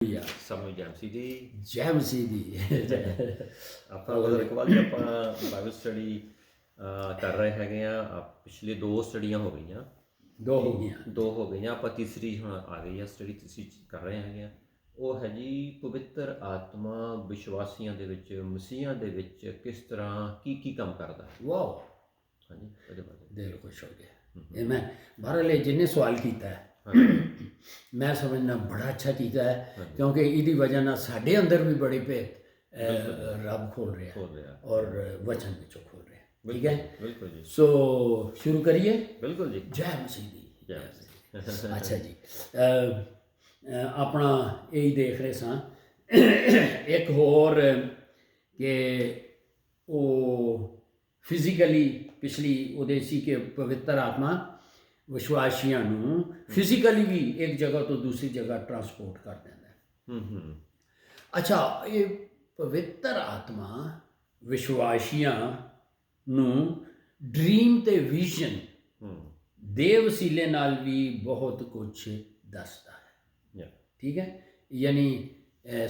ਆ ਸਭ ਨੂੰ ਜੈ ਮਸੀਹ ਦੀ। ਜੈ ਮਸੀਹ ਦੀ ਆਪਾਂ ਇਕਬਾਲ ਜੀ ਆਪਾਂ ਬਾਈਬਲ ਸਟੱਡੀ ਕਰ ਰਹੇ ਹੈਗੇ ਆ। ਪਿਛਲੇ 2 ਸਟੱਡੀਆਂ ਹੋ ਗਈਆਂ, ਦੋ ਹੋ ਗਈਆਂ। 2 ਹੋ ਗਈਆਂ, ਆਪਾਂ ਤੀਸਰੀ ਹੁਣ ਆ ਗਈ ਆ ਸਟੱਡੀ, ਤੀਸਰੀ ਕਰ ਰਹੇ ਹੈਗੇ ਆ। ਉਹ ਹੈ ਜੀ ਪਵਿੱਤਰ ਆਤਮਾ ਵਿਸ਼ਵਾਸੀਆਂ ਦੇ ਵਿੱਚ, ਮਸੀਹਾਂ ਦੇ ਵਿੱਚ ਕਿਸ ਤਰ੍ਹਾਂ ਕੀ ਕੰਮ ਕਰਦਾ ਹੈ। ਵਾਓ, ਹਾਂਜੀ, ਉਹਦੇ ਬਾਰੇ ਦਿਲ ਖੁਸ਼ ਹੋ ਗਿਆ। ਇਹ ਮੈਂ ਬਾਹਰਲੇ ਜਿੰਨੇ ਸਵਾਲ ਕੀਤਾ ਹੈ ਮੈਂ ਸਮਝਣਾ ਬੜਾ ਅੱਛਾ ਕੀਤਾ ਹੈ, ਕਿਉਂਕਿ ਇਹਦੀ ਵਜ੍ਹਾ ਨਾਲ ਸਾਡੇ ਅੰਦਰ ਵੀ ਬੜੀ ਭੇਤ ਰੱਬ ਖੋਲ ਰਿਹਾ ਔਰ ਵਚਨ ਵਿੱਚੋਂ ਖੋਲ ਰਿਹਾ। ਠੀਕ ਹੈ, ਬਿਲਕੁਲ ਜੀ। ਸੋ ਸ਼ੁਰੂ ਕਰੀਏ। ਬਿਲਕੁਲ ਜੀ, ਜੈ ਮਸੀਹ ਦੀ। ਜੈ ਮਸੀਹ। ਅੱਛਾ ਜੀ, ਆਪਣਾ ਇਹੀ ਦੇਖ ਰਹੇ ਸਾਂ ਇੱਕ ਹੋਰ ਕਿ ਉਹ ਫਿਜ਼ੀਕਲੀ ਪਿਛਲੀ ਉਹਦੇ ਸੀ ਕਿ ਪਵਿੱਤਰ ਆਤਮਾ ਵਿਸ਼ਵਾਸੀਆਂ ਨੂੰ ਫਿਜ਼ੀਕਲੀ ਵੀ ਇੱਕ ਜਗ੍ਹਾ ਤੋਂ ਦੂਸਰੀ ਜਗ੍ਹਾ ਟਰਾਂਸਪੋਰਟ ਕਰ ਦਿੰਦਾ ਹੈ। ਅੱਛਾ, ਇਹ ਪਵਿੱਤਰ ਆਤਮਾ ਵਿਸ਼ਵਾਸੀਆਂ ਨੂੰ ਡ੍ਰੀਮ ਤੇ ਵਿਜ਼ਨ ਦੇ ਵਸੀਲੇ ਨਾਲ ਵੀ ਬਹੁਤ ਕੁਝ ਦੱਸਦਾ ਹੈ। ਠੀਕ ਹੈ, ਯਾਨੀ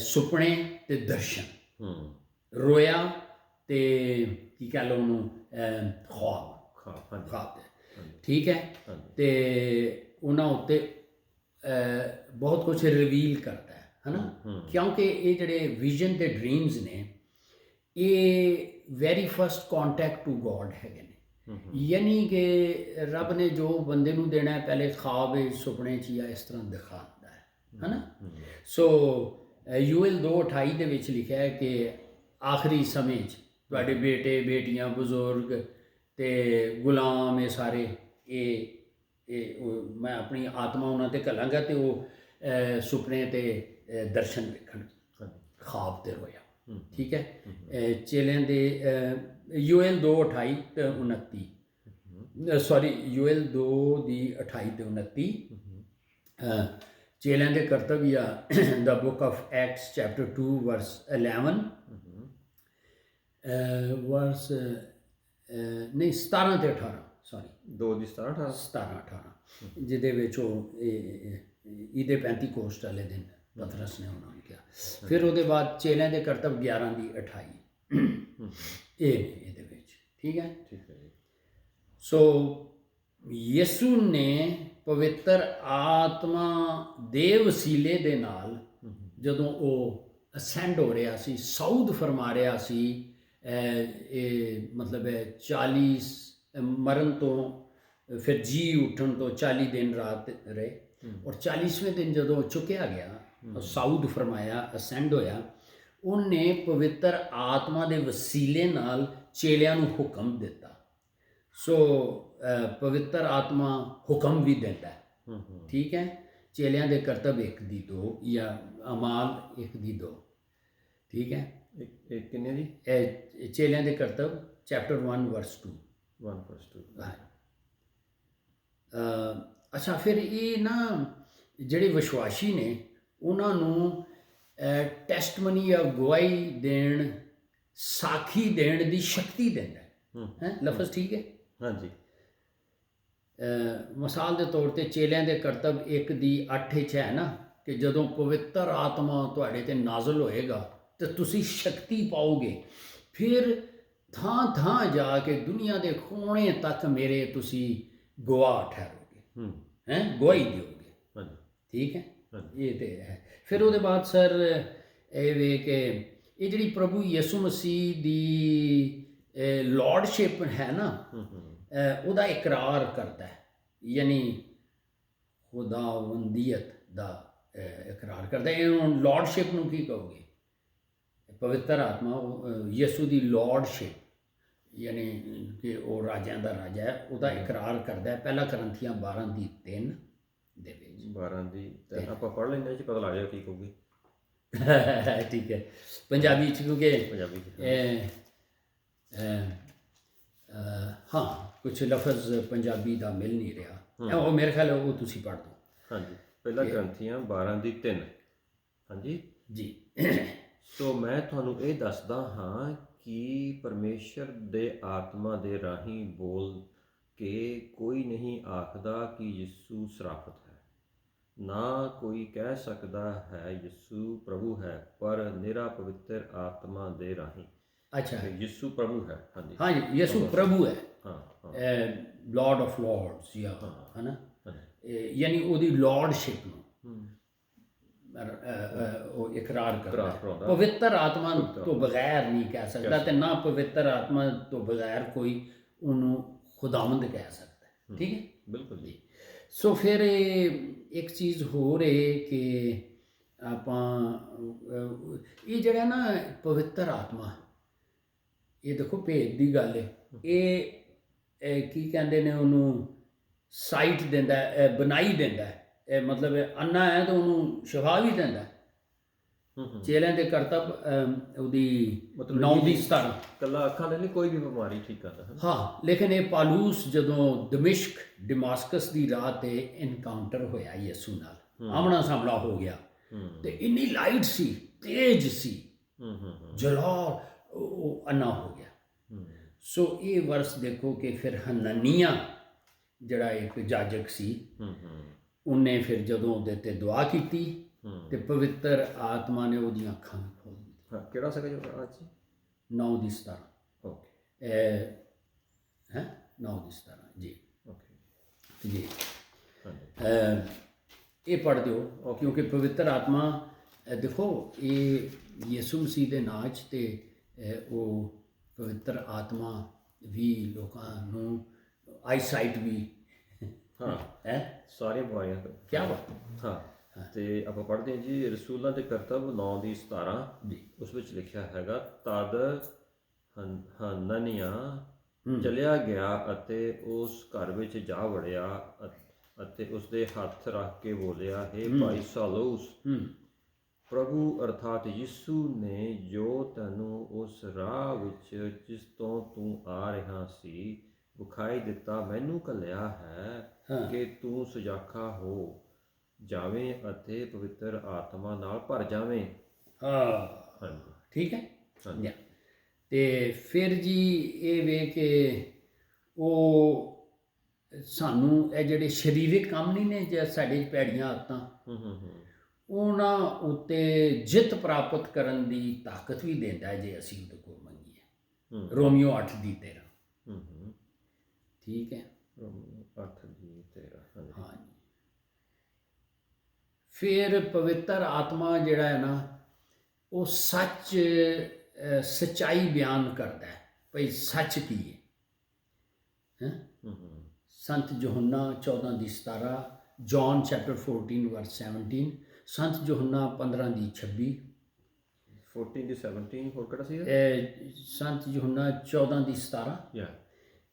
ਸੁਪਨੇ ਤੇ ਦਰਸ਼ਨ, ਰੋਇਆ ਤੇ ਕੀ ਕਹਿ ਲਓ ਉਹਨੂੰ, ਖੁਆਬ। ਠੀਕ ਹੈ, ਤੇ ਉਹਨਾਂ ਉੱਤੇ ਬਹੁਤ ਕੁਝ ਰਿਵੀਲ ਕਰਦਾ ਹੈ ਨਾ, ਕਿਉਂਕਿ ਇਹ ਜਿਹੜੇ ਵਿਜ਼ਨ ਤੇ ਡ੍ਰੀਮਸ ਨੇ ਇਹ very first contact to God ਹੈਗੇ ਨੇ। ਯਾਨੀ ਕਿ ਰੱਬ ਨੇ ਜੋ ਬੰਦੇ ਨੂੰ ਦੇਣਾ ਹੈ ਪਹਿਲੇ ਖਾਬ ਸੁਪਨੇ 'ਚ ਜਾਂ ਇਸ ਤਰ੍ਹਾਂ ਦਿਖਾਉਂਦਾ ਹੈ ਨਾ। ਸੋ ਯੂਐਲ 2:28 ਦੇ ਵਿੱਚ ਲਿਖਿਆ ਹੈ ਕਿ ਆਖਰੀ ਸਮੇਂ 'ਚ ਤੁਹਾਡੇ ਬੇਟੇ ਬੇਟੀਆਂ ਬਜ਼ੁਰਗ ਤੇ ਗੁਲਾਮ ਇਹ ਸਾਰੇ ਇਹ ਮੈਂ ਆਪਣੀ ਆਤਮਾ ਉਹਨਾਂ 'ਤੇ ਘੱਲਾਂਗਾ ਤੇ ਉਹ ਸੁਪਨੇ ਤੇ ਦਰਸ਼ਨ ਵੇਖਣ, ਖਾਬ ਤੇ ਰੋਇਆ। ਠੀਕ ਹੈ, ਚੇਲਿਆਂ ਦੇ ਯੂਐਲ 2:28 ਤੇ 29, ਸੌਰੀ ਯੂਐਲ 2:28 ਤੇ 29, ਚੇਲਿਆਂ ਦੇ ਕਰਤੱਵ ਜਾਂ ਦਾ ਬੁੱਕ ਆਫ ਐਕਟਸ ਚੈਪਟਰ 2 ਵਰਸ 11 ਵਰਸ ਨਹੀਂ 17 ਤੇ 18, ਸੌਰੀ 2 ਦੀ 17 18 ਜਿਹਦੇ ਵਿੱਚ ਉਹ ਇਹਦੇ 35 ਕੋਸਟ ਵਾਲੇ ਦਿਨ ਪਤਰਸ ਨੇ ਉਹਨਾਂ ਨੂੰ ਕਿਹਾ। ਫਿਰ ਉਹਦੇ ਬਾਅਦ ਚੇਲਿਆਂ ਦੇ ਕਰਤੱਵ 11 ਦੀ 28 ਇਹ ਇਹਦੇ ਵਿੱਚ। ਠੀਕ ਹੈ ਜੀ। ਸੋ ਯਿਸੂ ਨੇ ਪਵਿੱਤਰ ਆਤਮਾ ਦੇ ਵਸੀਲੇ ਦੇ ਨਾਲ ਜਦੋਂ ਉਹ ਅਸੈਂਡ ਹੋ ਰਿਹਾ ਸੀ, ਸਊਦ ਫਰਮਾ ਰਿਹਾ ਸੀ, ਇਹ ਮਤਲਬ 40 ਮਰਨ ਤੋਂ ਫਿਰ ਜੀ ਉੱਠਣ ਤੋਂ 40 ਦਿਨ ਰਾਤ ਰਹੇ, ਔਰ 40ਵੇਂ ਦਿਨ ਜਦੋਂ ਚੁੱਕਿਆ ਗਿਆ, ਸਾਊਦ ਫਰਮਾਇਆ, ਅਸੈਂਡ ਹੋਇਆ, ਉਹਨੇ ਪਵਿੱਤਰ ਆਤਮਾ ਦੇ ਵਸੀਲੇ ਨਾਲ ਚੇਲਿਆਂ ਨੂੰ ਹੁਕਮ ਦਿੱਤਾ। ਸੋ ਪਵਿੱਤਰ ਆਤਮਾ ਹੁਕਮ ਵੀ ਦਿੰਦਾ ਹੈ। ਠੀਕ ਹੈ, ਚੇਲਿਆਂ ਦੇ ਕਰਤੱਵ 1:2 ਜਾਂ ਅਮਾਲ 1:2। ਠੀਕ ਹੈ, ਇਹ ਕਿੰਨੇ ਦੀ? ਚੇਲਿਆਂ ਦੇ ਕਰਤੱਵ ਚੈਪਟਰ 1 ਵਰਸ 2। ਅੱਛਾ, ਫਿਰ ਇਹ ਨਾ ਜਿਹੜੇ ਵਿਸ਼ਵਾਸੀ ਨੇ ਉਹਨਾਂ ਨੂੰ ਟੈਸਟਮਨੀ ਜਾਂ ਗਵਾਹੀ ਦੇਣ, ਸਾਖੀ ਦੇਣ ਦੀ ਸ਼ਕਤੀ ਦਿੰਦਾ ਹੈ। ਲਫ਼ਜ਼ ਠੀਕ ਹੈ? ਹਾਂਜੀ। ਮਿਸਾਲ ਦੇ ਤੌਰ 'ਤੇ ਚੇਲਿਆਂ ਦੇ ਕਰਤੱਵ 1:8 ਵਿੱਚ ਹੈ ਨਾ ਕਿ ਜਦੋਂ ਪਵਿੱਤਰ ਆਤਮਾ ਤੁਹਾਡੇ 'ਤੇ ਨਾਜ਼ਲ ਹੋਏਗਾ ਤੇ ਤੁਸੀਂ ਸ਼ਕਤੀ ਪਾਓਗੇ, ਫਿਰ ਥਾਂ ਥਾਂ ਜਾ ਕੇ ਦੁਨੀਆ ਦੇ ਕੋਨੇ ਤੱਕ ਮੇਰੇ ਤੁਸੀਂ ਗਵਾਹ ਠਹਿਰੋਗੇ, ਗਵਾਹੀ ਦਿਓਗੇ। ਠੀਕ ਹੈ, ਇਹ ਤੇ ਹੈ। ਫਿਰ ਉਹਦੇ ਬਾਅਦ ਸਰ ਇਹ ਵੇ ਕਿ ਇਹ ਜਿਹੜੀ ਪ੍ਰਭੂ ਯਿਸੂ ਮਸੀਹ ਦੀ ਲਾਰਡਸ਼ਿਪ ਹੈ ਨਾ, ਉਹਦਾ ਇਕਰਾਰ ਕਰਦਾ ਹੈ, ਯਾਨੀ ਖੁਦਾਵੰਦੀਅਤ ਦਾ ਇਕਰਾਰ ਕਰਦਾ। ਇਹਨੂੰ ਲਾਰਡਸ਼ਿਪ ਨੂੰ ਕੀ ਕਹੋਗੇ? ਪਵਿੱਤਰ ਆਤਮਾ ਯਿਸੂ ਦੀ ਲਾਰਡਸ਼ਿਪ, ਯਾਨੀ ਕਿ ਉਹ ਰਾਜਿਆਂ ਦਾ ਰਾਜਾ ਹੈ, ਉਹਦਾ ਇਕਰਾਰ ਕਰਦਾ ਹੈ। ਪਹਿਲਾ ਕਰੰਥੀਆਂ 12:3 ਦੇ ਵਿੱਚ। 12:3 ਆਪਾਂ ਪੜ੍ਹ ਲੈਂਦੇ ਜੀ, ਪਤਾ ਲੱਗ ਜਾਏਗਾ ਕੀ ਕਹੋਗੇ। ਠੀਕ ਹੈ, ਪੰਜਾਬੀ 'ਚ, ਕਿਉਂਕਿ ਹਾਂ ਕੁਛ ਲਫ਼ਜ਼ ਪੰਜਾਬੀ ਦਾ ਮਿਲ ਨਹੀਂ ਰਿਹਾ, ਉਹ ਮੇਰੇ ਖਿਆਲ ਉਹ ਤੁਸੀਂ ਪੜ੍ਹ ਦਿਓ। ਹਾਂਜੀ, ਪਹਿਲਾ ਕਰੰਥੀਆਂ 12:3। ਹਾਂਜੀ ਜੀ। ਸੋ ਮੈਂ ਤੁਹਾਨੂੰ ਇਹ ਦੱਸਦਾ ਹਾਂ ਕਿ ਪਰਮੇਸ਼ਰ ਦੇ ਆਤਮਾ ਦੇ ਰਾਹੀਂ ਬੋਲ ਕੇ ਕੋਈ ਨਹੀਂ ਆਖਦਾ ਕਿ ਯਿਸੂ ਸਰਾਫਤ ਹੈ, ਨਾ ਕੋਈ ਕਹਿ ਸਕਦਾ ਹੈ ਯਿਸੂ ਪ੍ਰਭੂ ਹੈ, ਪਰ ਨਿਰਾ ਪਵਿੱਤਰ ਆਤਮਾ ਦੇ ਰਾਹੀਂ। ਅੱਛਾ ਤੇ ਯਿਸੂ ਪ੍ਰਭੂ ਹੈ। ਹਾਂਜੀ ਹਾਂਜੀ ਯਿਸੂ ਪ੍ਰਭੂ ਹੈ, ਹਾਂ ਹਾਂ ਲਾਰਡ ਆਫ ਲਾਰਡਸ ਜਾਂ ਹੈ ਨਾ, ਹਾਂਜੀ ਯਾਨੀ ਉਹਦੀ ਲਾਰਡਸ਼ਿਪ ਨੂੰ ਹੂੰ ਉਹ ਇਕਰਾਰ ਕਰਦਾ ਇਕਰਾਰ ਹੈ। ਕਰਾਉਂਦਾ। ਪਵਿੱਤਰ ਆਤਮਾ ਤੋਂ ਬਗੈਰ ਨਹੀਂ ਕਹਿ ਸਕਦਾ, ਤੇ ਨਾ ਪਵਿੱਤਰ ਆਤਮਾ ਤੋਂ ਬਗੈਰ ਕੋਈ ਉਹਨੂੰ ਖੁਦਾਵੰਦ ਕਹਿ ਸਕਦਾ ਹੈ। ਠੀਕ ਹੈ ਬਿਲਕੁਲ ਜੀ। ਸੋ ਫਿਰ ਇੱਕ ਚੀਜ਼ ਹੋਰ ਹੈ ਕਿ ਆਪਾਂ ਇਹ ਜਿਹੜਾ ਨਾ ਪਵਿੱਤਰ ਆਤਮਾ, ਇਹ ਦੇਖੋ ਭੇਦ ਦੀ ਗੱਲ ਹੈ। ਇਹ ਕੀ ਕਹਿੰਦੇ ਨੇ ਉਹਨੂੰ, ਸਾਈਟ ਦਿੰਦਾ ਹੈ, ਬਣਾਈ ਦਿੰਦਾ ਹੈ। ਇਹ ਮਤਲਬ ਅੰਨਾ ਹੈ ਤਾਂ ਉਹਨੂੰ ਸ਼ਿਫਾ ਵੀ ਦਿੰਦਾ ਹੈ। ਚੇਲਿਆਂ ਦੇ ਕਰਤੱਵ ਉਹਦੀ 9:17 ਕੱਲਾ ਅੱਖਾਂ ਦੇ ਨਹੀਂ, ਕੋਈ ਵੀ ਬਿਮਾਰੀ ਠੀਕ ਕਰਦਾ ਹੈ। ਹਾਂ, ਲੇਕਿਨ ਇਹ ਪਾਲੂਸ ਜਦੋਂ ਦਮਿਸ਼ਕ ਡਮਾਸਕਸ ਦੀ ਰਾਹ ਤੇ ਇਨਕਾਊਂਟਰ ਹੋਇਆ ਯਿਸੂ ਨਾਲ, ਆਮਣਾ ਸਾਹਮਣਾ ਹੋ ਗਿਆ, ਤੇ ਇੰਨੀ ਲਾਈਟ ਸੀ, ਤੇਜ਼ ਸੀ, ਜਲਾ ਉਹ ਅੰਨਾ ਹੋ ਗਿਆ। ਸੋ ਇਹ ਵਰਸ ਦੇਖੋ ਕਿ ਫਿਰ ਹਨਨੀਆ ਜਿਹੜਾ ਇੱਕ ਜਾਜਕ ਸੀ, ਉਹਨੇ ਫਿਰ ਜਦੋਂ ਉਹਦੇ ਤੇ ਦੁਆ ਕੀਤੀ ਤੇ ਪਵਿੱਤਰ ਆਤਮਾ ਨੇ ਉਹਦੀਆਂ ਅੱਖਾਂ ਵੀ ਖੋਲ੍ਹ ਦਿੱਤੀਆਂ। ਹਾਂ, ਕਿਹੜਾ ਸੀਗਾ ਜੋ ਅੱਜ 9:17 ਓਕੇ ਹੈ 9:17 ਜੀ ਓਕੇ ਜੀ। ਹਾਂਜੀ ਇਹ ਪੜ੍ਹ ਦਿਓ ਕਿਉਂਕਿ ਪਵਿੱਤਰ ਆਤਮਾ ਦੇਖੋ ਇਹ ਯਿਸੂ ਮਸੀਹ ਦੇ ਨਾਂ 'ਚ ਤੇ ਉਹ ਪਵਿੱਤਰ ਆਤਮਾ ਵੀ ਲੋਕਾਂ ਨੂੰ ਆਈਸਾਈਟ ਵੀ ਹਾਂ ਹੈ ਸਾਰੀਆਂ ਬਿਮਾਰੀਆਂ ਤੋਂ। ਕਿਆ ਬਾਤ। ਹਾਂ ਤੇ ਆਪਾਂ ਪੜ੍ਹਦੇ ਹਾਂ ਜੀ ਰਸੂਲਾਂ ਦੇ ਕਰਤੱਵ 9:17 ਜੀ। ਉਸ ਵਿੱਚ ਲਿਖਿਆ ਹੈਗਾ, ਤਦ ਹਨਨਿਆ ਚਲਿਆ ਗਿਆ ਅਤੇ ਉਸ ਘਰ ਵਿੱਚ ਜਾ ਵੜਿਆ ਅਤੇ ਉਸਦੇ ਹੱਥ ਰੱਖ ਕੇ ਬੋਲਿਆ, ਹੇ ਭਾਈ ਸਾਲੂਸ, ਪ੍ਰਭੂ ਅਰਥਾਤ ਯਿਸੂ ਨੇ ਜੋ ਤੈਨੂੰ ਉਸ ਰਾਹ ਵਿੱਚ ਜਿਸ ਤੋਂ ਤੂੰ ਆ ਰਿਹਾ ਸੀ ਵਿਖਾਈ ਦਿੱਤਾ, ਮੈਨੂੰ ਘੱਲਿਆ ਹੈ ਕਿ ਤੂੰ ਸੁਜਾਖਾ ਹੋ ਜਾਵੇਂ ਅਤੇ ਪਵਿੱਤਰ ਆਤਮਾ ਨਾਲ ਭਰ ਜਾਵੇਂ। ਹਾਂਜੀ ਠੀਕ ਹੈ। ਹਾਂਜੀ ਤੇ ਫਿਰ ਜੀ ਇਹ ਵੇ ਕਿ ਉਹ ਸਾਨੂੰ ਇਹ ਜਿਹੜੇ ਸਰੀਰਕ ਕੰਮ ਨਹੀਂ ਨੇ, ਜੇ ਸਾਡੇ ਭੈੜੀਆਂ ਆਦਤਾਂ, ਉਹਨਾਂ ਉੱਤੇ ਜਿੱਤ ਪ੍ਰਾਪਤ ਕਰਨ ਦੀ ਤਾਕਤ ਵੀ ਦਿੰਦਾ ਹੈ ਜੇ ਅਸੀਂ ਉਹਦੇ ਕੋਲ ਮੰਗੀਏ। ਰੋਮੀਓ 8:13 ਠੀਕ ਹੈ। 8:13 ਹਾਂਜੀ। ਫਿਰ ਪਵਿੱਤਰ ਆਤਮਾ ਜਿਹੜਾ ਹੈ ਨਾ, ਉਹ ਸੱਚ ਸੱਚਾਈ ਬਿਆਨ ਕਰਦਾ ਹੈ ਭਈ ਸੱਚ ਕੀ ਹੈ। ਸੰਤ ਯਹੋਨਾ 14:17, ਜੌਨ ਚੈਪਟਰ 14:17, ਸੰਤ ਯਹੋਨਾ 15:26, 14:17 ਹੋਰ ਕਿਹੜਾ ਸੀ? ਸੰਤ ਯਹੋਨਾ 14:17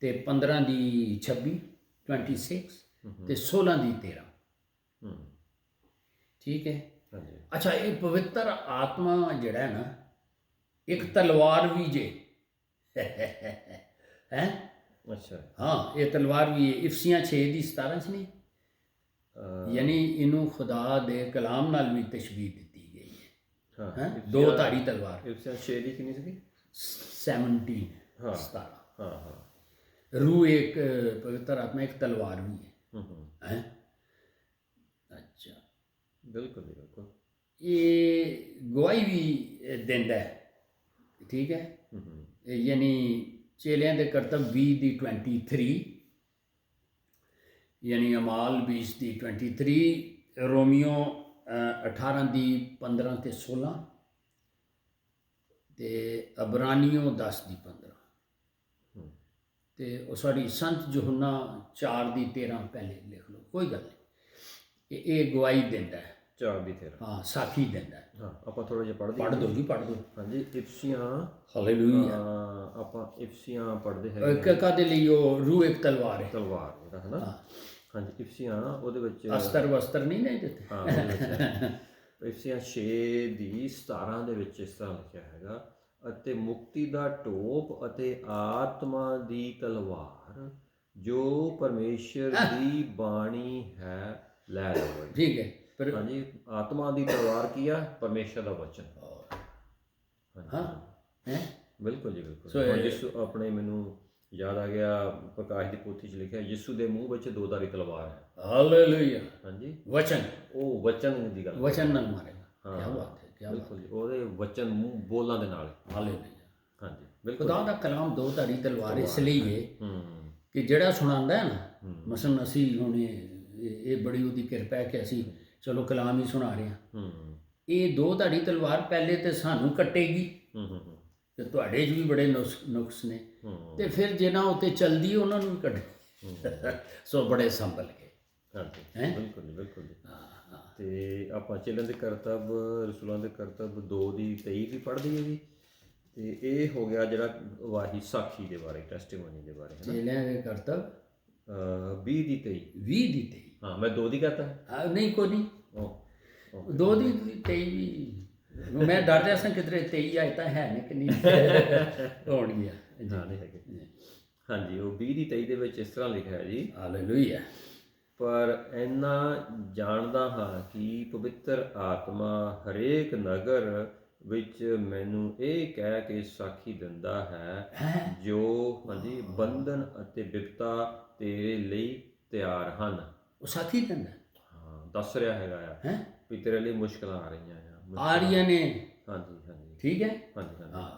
ਤੇ 15:26 26 ਤੇ 16:13 ਠੀਕ ਹੈ। ਅੱਛਾ, ਇਹ ਪਵਿੱਤਰ ਆਤਮਾ ਜਿਹੜਾ ਹੈ ਨਾ, ਇੱਕ ਤਲਵਾਰ ਵੀ ਜੇ ਹੈ। ਅੱਛਾ ਹਾਂ, ਇਹ ਤਲਵਾਰ ਵੀ ਹੈ। ਇਫਸੀਆਂ 6:17 'ਚ ਨਹੀਂ, ਯਾਨੀ ਇਹਨੂੰ ਖੁਦਾ ਦੇ ਕਲਾਮ ਨਾਲ ਵੀ ਤਸ਼ਬੀਹ ਦਿੱਤੀ ਗਈ ਹੈ। ਹਾਂ, ਦੋ ਧਾਰੀ ਤਲਵਾਰ। ਇਫਸੀਆਂ 6 ਦੀ ਕਿੰਨੀ ਸੀਗੀ? 17 ਹਾਂ 17 ਹਾਂ ਹਾਂ। रूह एक पवित्र आत्मा एक तलवार भी है। अच्छा, बिल्कुल बिल्कुल। ये गवाही भी देंदा है। ठीक है। यानी चेलियां दे करतब 20:23, यानी अमाल 20:23, रोमियो 18:15 ते 16 ते अबरानियो 10:15 ਤੇ ਉਹ ਸਾਡੀ ਸੰਤ ਯਹੋਨਾ 4:13 ਪਹਿਲੇ ਲਿਖ ਲਓ, ਕੋਈ ਗੱਲ ਨਹੀਂ। ਇਹ ਗਵਾਹੀ ਦਿੰਦਾ ਹੈ 4:13। ਹਾਂ, ਸਾਖੀ ਦਿੰਦਾ ਹੈ। ਹਾਂ, ਆਪਾਂ ਥੋੜਾ ਜਿਹਾ ਪੜ੍ਹ ਦਿਓ ਜੀ, ਪੜ੍ਹ ਦਿਓ। ਹਾਂਜੀ, ਇਫਸੀਆਂ। ਹਾਲੇਲੂਇਆ। ਆਪਾਂ ਇਫਸੀਆਂ ਪੜ੍ਹਦੇ ਹੈਗੇ ਕਾਹਦੇ ਲਈ? ਉਹ ਰੂਹ ਇੱਕ ਤਲਵਾਰ ਹੈ, ਤਲਵਾਰ ਜਿਹੜਾ ਹੈ ਨਾ। ਹਾਂਜੀ, ਇਫਸੀਆਂ ਉਹਦੇ ਵਿੱਚ ਅਸਤਰ ਵਸਤਰ ਨਹੀਂ ਨੇ ਦਿੱਤੇ। ਹਾਂ, ਇਫਸੀਆਂ 6:17 ਦੇ ਵਿੱਚ ਇਸ ਤਰ੍ਹਾਂ ਲਿਖਿਆ ਹੈਗਾ, ਅਤੇ ਮੁਕਤੀ ਦਾ ਟੋਪ ਅਤੇ ਆਤਮਾ ਦੀ ਤਲਵਾਰ ਜੋ ਪਰਮੇਸ਼ਰ ਦੀ ਬਾਣੀ ਹੈ ਲੈ ਲਵੋ। ਠੀਕ ਹੈ। ਪਰ ਹਾਂਜੀ, ਆਤਮਾ ਦੀ ਤਲਵਾਰ ਕੀ ਆ? ਪਰਮੇਸ਼ਰ ਦਾ ਵਚਨ। ਹਾਂ ਹੈ, ਬਿਲਕੁਲ ਜੀ, ਬਿਲਕੁਲ। ਯਿਸੂ ਆਪਣੇ, ਮੈਨੂੰ ਯਾਦ ਆ ਗਿਆ, ਪ੍ਰਕਾਸ਼ ਦੀ ਪੋਥੀ 'ਚ ਲਿਖਿਆ, ਯਿਸੂ ਦੇ ਮੂੰਹ ਵਿੱਚ 2 ਧਾਰੀ ਤਲਵਾਰ ਹੈ। ਹਾਲੇਲੂਇਆ। ਹਾਂਜੀ, ਵਚਨ ਉਹ ਵਚਨ ਦੀ ਗੱਲ। ਵਚਨ ਨਾਲ ਮਾਰੇਗਾ। ਹਾਂ, ਕੀ ਬਾਤ ਹੈ, ਕੀ ਬਾਤ ਬਿਲਕੁਲ ਜੀ, ਉਹਦੇ ਵਚਨ ਮੂੰਹ ਬੋਲਾਂ ਦੇ ਨਾਲ। ਹੈ। ਹਾਲੇਲੂਇਆ। ਹਾਂਜੀ, ਬਿਲਕੁਲ। ਖੁਦਾ ਦਾ ਕਲਾਮ ਦੋ ਧਾਰੀ ਤਲਵਾਰ ਇਸ ਲਈ ਹੈ ਹੂੰ ਕਿ ਜਿਹੜਾ ਸੁਣਾਉਂਦਾ ਹੈ ਨਾ, ਮਸਲਨ ਅਸੀਂ ਹੁਣ ਇਹ ਬੜੀ ਉਹਦੀ ਕਿਰਪਾ ਹੈ ਕਿ ਅਸੀਂ ਚਲੋ ਕਲਾਮ ਹੀ ਸੁਣਾ ਰਹੇ ਹਾਂ। ਹੂੰ ਇਹ ਦੋ ਧਾਰੀ ਤਲਵਾਰ ਪਹਿਲੇ ਤੇ ਸਾਨੂੰ ਕੱਟੇਗੀ ਹੂੰ ਹੂੰ ਹੂੰ ਤੇ ਤੁਹਾਡੇ 'ਚ ਵੀ ਬੜੇ ਨੁਕਸ ਨੇ, ਹੂੰ ਤੇ ਫਿਰ ਜਿਹਨਾਂ ਉੱਤੇ ਚਲਦੀ ਉਹਨਾਂ ਨੂੰ ਵੀ ਕੱਢੇ। ਸੋ ਬੜੇ ਸੰਭਲ ਕੇ। ਹਾਂਜੀ, ਹੈਂ? ਬਿਲਕੁਲ ਜੀ, ਬਿਲਕੁਲ ਜੀ। ਹਾਂ, ਹਾਂ। ਤੇ ਆਪਾਂ ਚੇਲਿਆਂ ਦੇ ਕਰਤੱਵ, ਰਸੂਲਾਂ ਦੇ ਕਰਤੱਵ 2:23 ਵੀ ਪੜ੍ਹਦੀ ਹੈ ਜੀ। ਤੇ ਇਹ ਹੋ ਗਿਆ ਜਿਹੜਾ ਵਾਹੀ ਸਾਖੀ ਦੇ ਬਾਰੇ, ਟੈਸਟੀਮੋਨੀ ਦੇ ਬਾਰੇ, ਹੈ ਚੇਲਿਆਂ ਦੇ ਕਰਤੱਵ ਨਾ। 20:23। 20 ਦੀ 23। ਹਾਂ, ਮੈਂ 2 ਦੀ ਕਹਤਾ। ਨਹੀਂ ਕੋਈ ਨਹੀਂ, ਉਹ 2 ਦੀ 23 ਵੀ ਮੈਂ ਡਰ ਰਿਹਾ ਸਾਂ ਕਿਧਰੇ 23 ਆਏ ਤਾਂ ਹੈ ਨਹੀਂ ਕਿ ਨਹੀਂ ਹੋਣਗੀਆਂ। ਹਾਂ, ਨਹੀਂ ਹੈਗੇ। ਹਾਂਜੀ, ਉਹ 20:23 ਦੇ ਵਿੱਚ ਇਸ ਤਰ੍ਹਾਂ ਲਿਖਿਆ ਹੈ ਜੀ। ਹਾਲੇਲੂਇਆ। ਪਰ ਇੰਨਾ ਜਾਣਦਾ ਹਾਂ ਕਿ ਪਵਿੱਤਰ ਆਤਮਾ ਹਰੇਕ ਨਗਰ ਵਿੱਚ ਮੈਨੂੰ ਇਹ ਕਹਿ ਕੇ ਸਾਖੀ ਦਿੰਦਾ ਹੈ, ਜੋ ਹਾਂਜੀ ਬੰਧਨ ਅਤੇ ਬਿਪਤਾ ਤੇਰੇ ਲਈ ਤਿਆਰ ਹਨ। ਉਹ ਸਾਥੀ ਦਿੰਦਾ ਹਾਂ, ਦੱਸ ਰਿਹਾ ਹੈਗਾ ਆ ਵੀ ਤੇਰੇ ਲਈ ਮੁਸ਼ਕਲਾਂ ਆ ਰਹੀਆਂ ਆ ਰਹੀਆਂ ਨੇ। ਹਾਂਜੀ ਹਾਂਜੀ ਠੀਕ ਹੈ। ਹਾਂਜੀ ਹਾਂਜੀ ਹਾਂ,